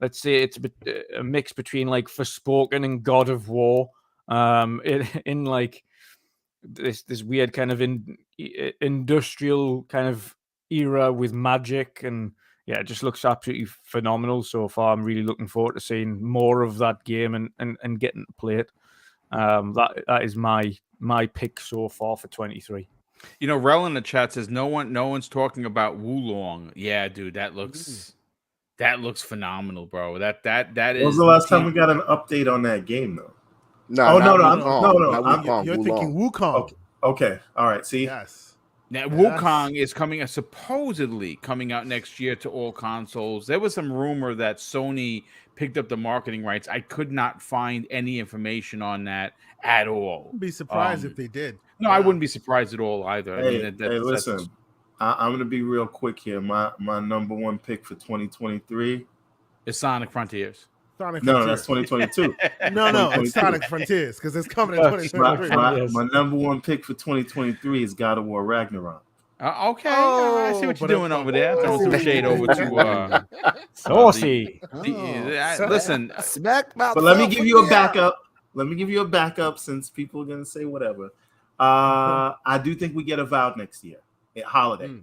Let's say it's a mix between like Forspoken and God of War. In like this weird kind of industrial kind of era with magic, and yeah, it just looks absolutely phenomenal so far. I'm really looking forward to seeing more of that game and getting to play it. That is my pick so far for 23. Rel in the chat says no one's talking about Wulong. Yeah, dude, that looks phenomenal, bro. That is. When was the last time we got an update on that game, though? No. You're thinking Wukong. Okay, all right. See, yes. Now, Wukong is supposedly coming out next year to all consoles. There was some rumor that Sony picked up the marketing rights. I could not find any information on that at all. I'd be surprised if they did. No, I wouldn't be surprised at all either. Hey, listen, I'm going to be real quick here. My number one pick for 2023 is Sonic Frontiers. No, that's 2022. No, it's Sonic Frontiers because it's coming in 2023. My number one pick for 2023 is God of War Ragnarok. Okay, I see what you're doing over there. Throwing some shade over to Saucy. Listen, smack mouth. But let me give you a backup. Let me give you a backup since people are going to say whatever. I do think we get Avowed next year at holiday.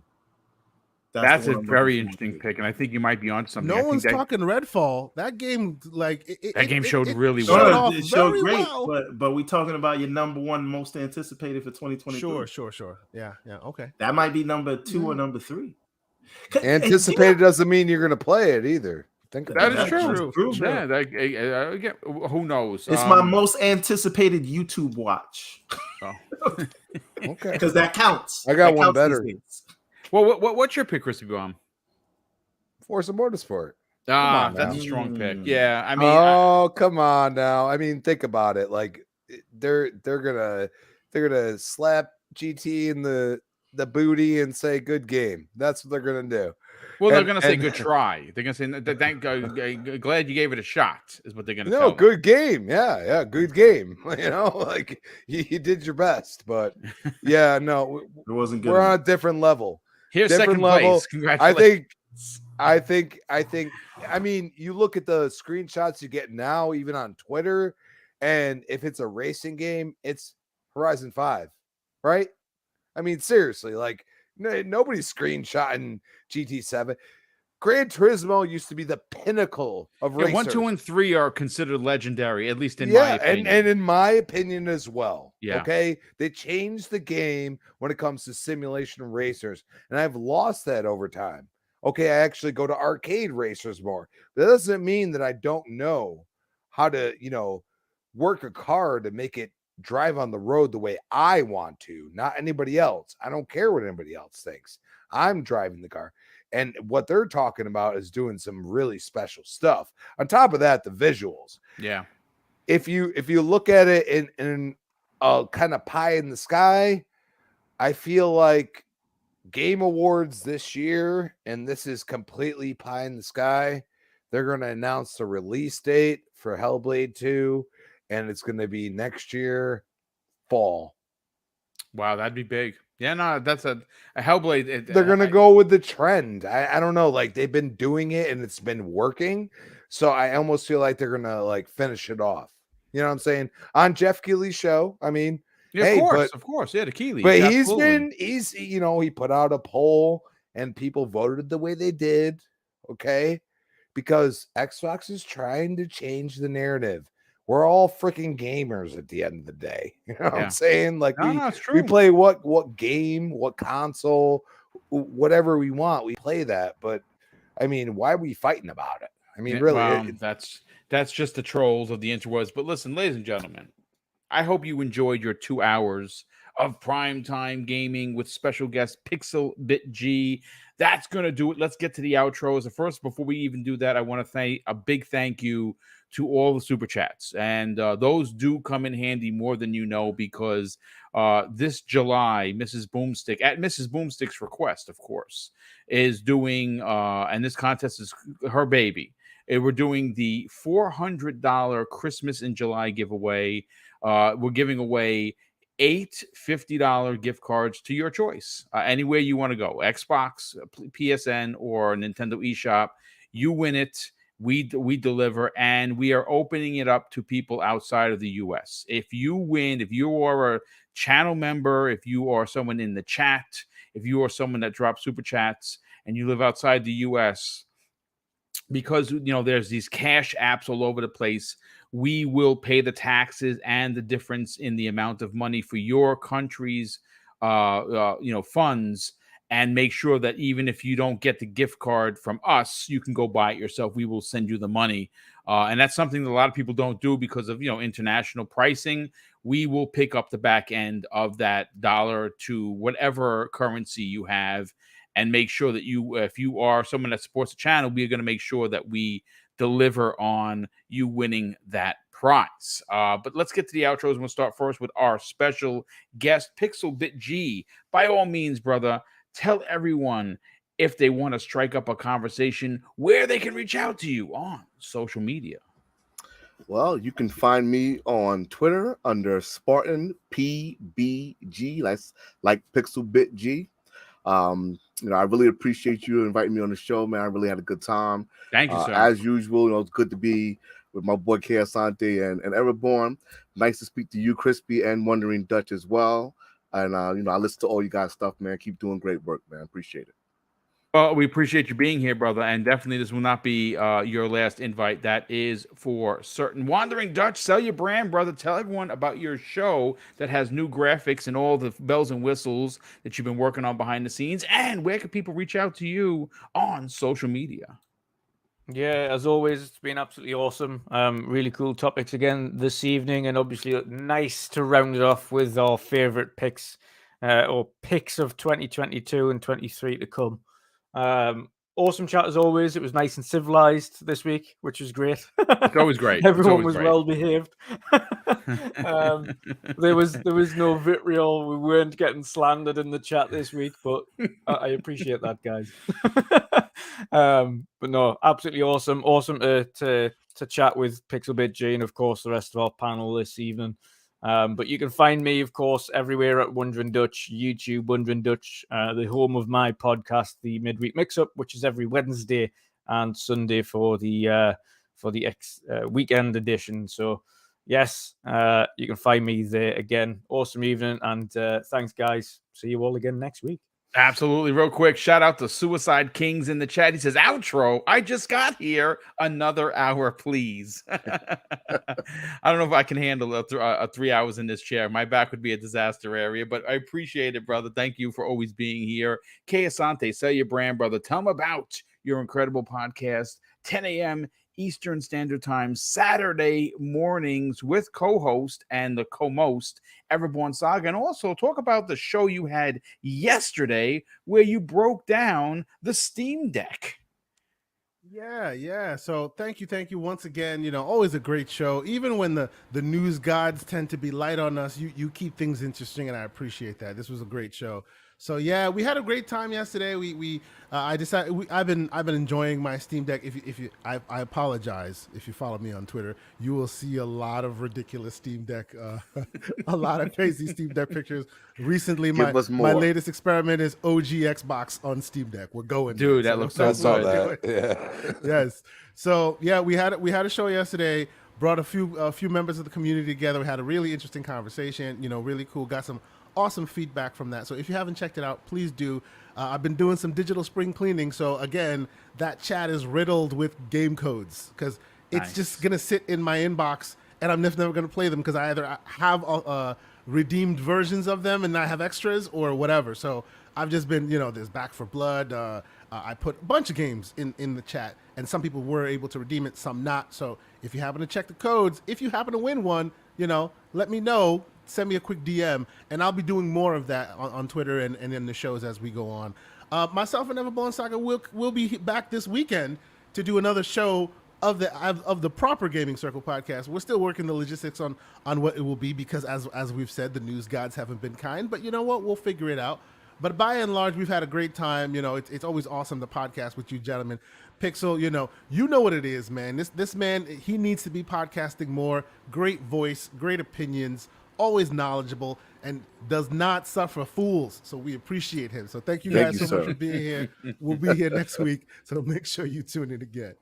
That's a very interesting pick, and I think you might be onto something. No one's talking Redfall. That game, that game showed really well. It showed great, but we're talking about your number one most anticipated for 2023. Sure. Yeah, okay. That might be number 2 or number 3. Anticipated doesn't mean you're going to play it either. Think that is true. Yeah, who knows? It's my most anticipated YouTube watch. Oh. Okay, because that counts. I got one better. Well, what's your pick, Crispy Bomb? Forza Motorsport. That's a strong pick. Yeah, I mean, come on now. I mean, think about it. Like they're gonna slap GT in the booty and say good game. That's what they're gonna do. Well, they're gonna say good try. They're gonna say glad you gave it a shot. Is what they're gonna. No, good game. Yeah, good game. Like you did your best, but yeah, no, it wasn't good. We're on a different level. Here's different second level. Place. Congratulations. I think. I mean, you look at the screenshots you get now, even on Twitter, and if it's a racing game, it's Horizon 5, right? I mean, seriously, like nobody's screenshotting GT7. Gran Turismo used to be the pinnacle of racers. 1, 2, and 3 are considered legendary, at least in my opinion. And in my opinion as well. Yeah. Okay. They changed the game when it comes to simulation racers, and I've lost that over time. Okay, I actually go to arcade racers more. That doesn't mean that I don't know how to, work a car to make it drive on the road the way I want to, not anybody else. I don't care what anybody else thinks. I'm driving the car. And what they're talking about is doing some really special stuff. On top of that, the visuals. Yeah. If you look at it in a kind of pie in the sky, I feel like Game Awards this year, and this is completely pie in the sky, they're going to announce the release date for Hellblade 2, and it's going to be next year, fall. Wow, that'd be big. Yeah, no, that's a Hellblade. They're going to go with the trend. I don't know. Like, they've been doing it, and it's been working. So I almost feel like they're going to, like, finish it off. You know what I'm saying? On Jeff Keighley's show, I mean, yeah, hey, of course. Yeah, the Keighley. But absolutely. he put out a poll, and people voted the way they did. Okay. Because Xbox is trying to change the narrative. We're all freaking gamers at the end of the day. You know what I'm saying? Like, we play what game, what console, whatever we want. We play that. But I mean, why are we fighting about it? I mean, really, that's just the trolls of the interwebs. But listen, ladies and gentlemen, I hope you enjoyed your 2 hours of primetime gaming with special guest Pixel Bit G. That's going to do it. Let's get to the outros. First, before we even do that, I want to say a big thank you to all the super chats. And those do come in handy more than you know, because this July, Mrs. Boomstick, at Mrs. Boomstick's request, of course, is doing, and this contest is her baby. We're doing the $400 Christmas in July giveaway. We're giving away 8 $50 gift cards to your choice, anywhere you want to go, Xbox, PSN, or Nintendo eShop. You win it. We deliver, and we are opening it up to people outside of the U.S. If you win, if you are a channel member, if you are someone in the chat, if you are someone that drops super chats and you live outside the U.S., because there's these cash apps all over the place, we will pay the taxes and the difference in the amount of money for your country's funds, and make sure that even if you don't get the gift card from us, you can go buy it yourself. We will send you the money. And that's something that a lot of people don't do because of international pricing. We will pick up the back end of that dollar to whatever currency you have, and make sure that if you are someone that supports the channel, we are going to make sure that we deliver on you winning that prize. But let's get to the outros, and we'll start first with our special guest, Pixel Bit G. By all means, brother, tell everyone, if they want to strike up a conversation, where they can reach out to you on social media. Well, you can find me on Twitter under Spartan PBG, like Pixel Bit G. I really appreciate you inviting me on the show, man. I really had a good time. Thank you, sir. As usual, it's good to be with my boy K. Asante and Everborn. Nice to speak to you, Crispy, and Wondering Dutch as well. And I listen to all you guys' stuff, man. Keep doing great work, man. Appreciate it. Well, we appreciate you being here, brother, and definitely this will not be your last invite. That is for certain. Wandering Dutch, sell your brand, brother. Tell everyone about your show that has new graphics and all the bells and whistles that you've been working on behind the scenes, and where can people reach out to you on social media? Yeah, as always, it's been absolutely awesome. Really cool topics again this evening, and obviously nice to round it off with our favorite picks or picks of 2022 and 23 to come. Awesome chat as always. It was nice and civilized this week, which was great. It's always great. Everyone was well behaved. There was no vitriol. We weren't getting slandered in the chat this week, but I appreciate that, guys. But no, absolutely awesome. Awesome to chat with Pixelbit G and of course the rest of our panel this evening. But you can find me, of course, everywhere at Wondering Dutch, YouTube, Wondering Dutch, the home of my podcast, the Midweek Mix-Up, which is every Wednesday and Sunday for the weekend edition. So, yes, you can find me there again. Awesome evening, and thanks, guys. See you all again next week. Absolutely. Real quick, shout out to Suicide Kings in the chat. He says, outro, I just got here. Another hour, please. I don't know if I can handle a 3 hours in this chair. My back would be a disaster area, but I appreciate it, brother. Thank you for always being here. Kay Asante, sell your brand, brother. Tell them about your incredible podcast, 10 a.m. Eastern Standard Time, Saturday mornings with co-host and the co-most, Everborn Saga, and also talk about the show you had yesterday where you broke down the Steam Deck. Yeah. So thank you once again. Always a great show. Even when the news gods tend to be light on us, you keep things interesting, and I appreciate that. This was a great show. So yeah, we had a great time yesterday. I've been enjoying my Steam Deck. I apologize if you follow me on Twitter, you will see a lot of ridiculous Steam Deck, a lot of crazy Steam Deck pictures. Recently, my latest experiment is OG Xbox on Steam Deck. We're going, dude. That looks so good. Yeah. Yes. So yeah, we had a show yesterday. Brought a few members of the community together. We had a really interesting conversation. Really cool. Got some awesome feedback from that. So if you haven't checked it out, please do. I've been doing some digital spring cleaning. So again, that chat is riddled with game codes because it's just going to sit in my inbox and I'm never going to play them because I either have redeemed versions of them and I have extras or whatever. So I've just been, there's Back for Blood. I put a bunch of games in the chat and some people were able to redeem it, some not. So if you happen to check the codes, if you happen to win one, let me know. Send me a quick DM, and I'll be doing more of that on Twitter and in the shows as we go on. Myself and Everborn Saga will be back this weekend to do another show of the proper Gaming Circle podcast. We're still working the logistics on what it will be because, as we've said, the news gods haven't been kind. But you know what? We'll figure it out. But by and large, we've had a great time. It's always awesome to podcast with you gentlemen. Pixel, you know what it is, man. This man, he needs to be podcasting more. Great voice, great opinions, always knowledgeable, and does not suffer fools. So we appreciate him. So thank you guys so much for being here. We'll be here next week. So make sure you tune in again.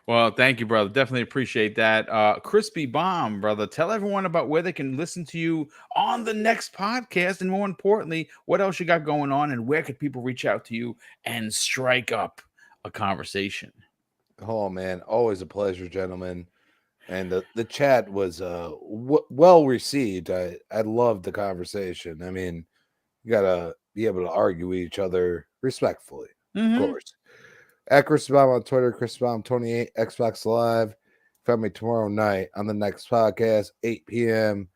Well, thank you, brother. Definitely appreciate that. Crispy Bomb, brother, tell everyone about where they can listen to you on the next podcast. And more importantly, what else you got going on and where could people reach out to you and strike up a conversation? Oh, man. Always a pleasure, gentlemen. And the chat was well received. I loved the conversation. I mean, you got to be able to argue with each other respectfully, of course. At Chris Baum on Twitter, Chris Baum 28, Xbox Live. Find me tomorrow night on the next podcast, 8 p.m.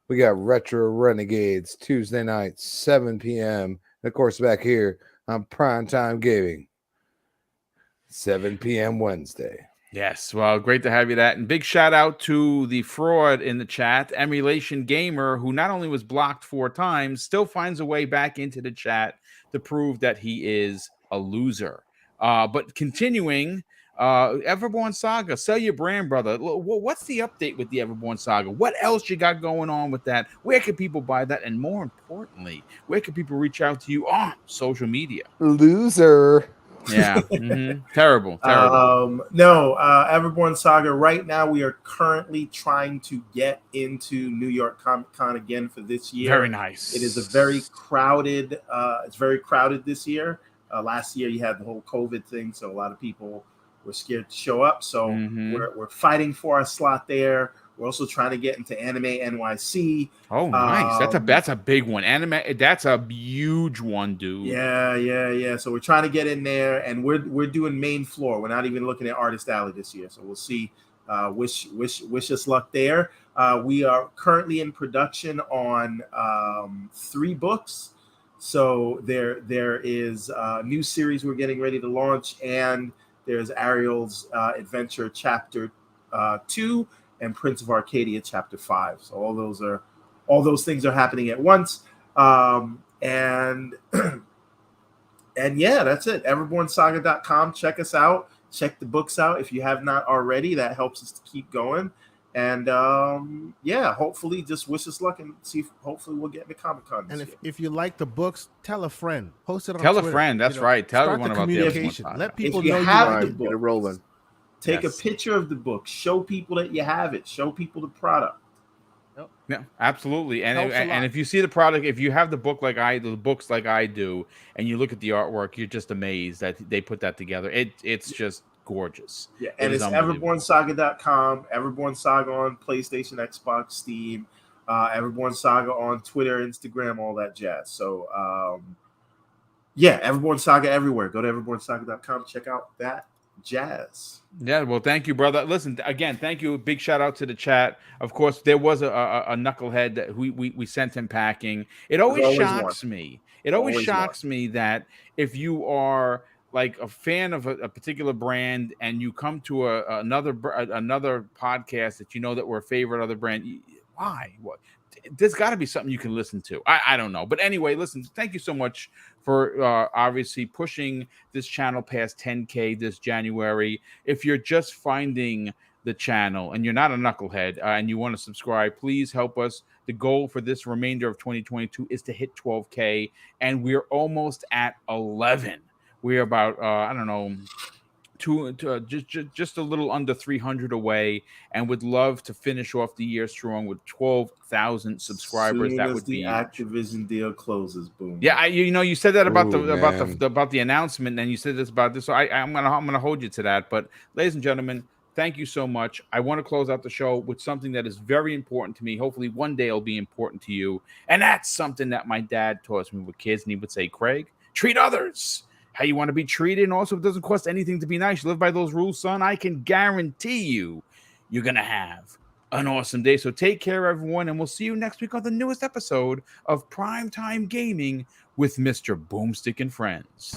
We got Retro Renegades Tuesday night, 7 p.m. And of course, back here on Primetime Gaming, 7 p.m. Wednesday. Yes, well, great to have you that. And big shout out to the fraud in the chat, Emulation Gamer, who not only was blocked 4 times, still finds a way back into the chat to prove that he is a loser. But continuing, Everborn Saga, sell your brand, brother. What's the update with the Everborn Saga? What else you got going on with that? Where can people buy that? And more importantly, where can people reach out to you on social media? Loser. Yeah, terrible. No, Everborn Saga. Right now, we are currently trying to get into New York Comic Con again for this year. Very nice. It is a very crowded. It's very crowded this year. Last year, you had the whole COVID thing, so a lot of people were scared to show up. So we're fighting for our slot there. We're also trying to get into Anime NYC. Oh, nice. That's a big one. Anime, that's a huge one, dude. Yeah. So we're trying to get in there, and we're doing main floor. We're not even looking at Artist Alley this year. So we'll see. Wish us luck there. We are currently in production on 3 books. So there is a new series we're getting ready to launch, and there's Ariel's Adventure Chapter 2. And Prince of Arcadia Chapter 5. So all those things are happening at once. And yeah, that's it. Everbornsaga.com. Check us out. Check the books out if you have not already. That helps us to keep going. And yeah, hopefully just wish us luck and see if hopefully we'll get into Comic-Con this year. If you like the books, tell a friend. Post it on Tell Twitter. a friend. That's right. Tell everyone about the communication. Let people if you know have you like the the book. Get it rolling. Take a picture of the book. Show people that you have it. Show people the product. Yeah, absolutely. And Helps a lot. and if you see the product, if you have the books like I do, and you look at the artwork, you're just amazed that they put that together. It's just gorgeous. Yeah, and it's unbelievable. everbornsaga.com, Everborn Saga on PlayStation, Xbox, Steam, Everborn Saga on Twitter, Instagram, all that jazz. So yeah, Everborn Saga everywhere. Go to everbornsaga.com, check out that jazz. Yeah, well, thank you, brother. Listen, again, thank you. Big shout out to the chat. Of course, there was a knucklehead that we sent him packing. It always shocks me. It always shocks me that if you are like a fan of a particular brand and you come to another podcast that you know that we're a favorite other brand, why? What? There's got to be something you can listen to. I don't know. But anyway, listen, thank you so much for obviously pushing this channel past 10K this January. If you're just finding the channel and you're not a knucklehead and you want to subscribe, please help us. The goal for this remainder of 2022 is to hit 12K, and we're almost at 11. We're about, I don't know, just a little under 300 away, and would love to finish off the year strong with 12,000 subscribers. Soon that as would the be Activision deal closes. Boom. Yeah, you said that about Ooh, about the announcement, and you said this about this. So I'm gonna hold you to that. But ladies and gentlemen, thank you so much. I want to close out the show with something that is very important to me. Hopefully, one day it'll be important to you, and that's something that my dad taught me with kids, and he would say, "Craig, treat others how you want to be treated, and also it doesn't cost anything to be nice. You live by those rules, son. I can guarantee you're gonna have an awesome day. So take care, everyone, and we'll see you next week on the newest episode of Primetime Gaming with Mr. Boomstick and Friends."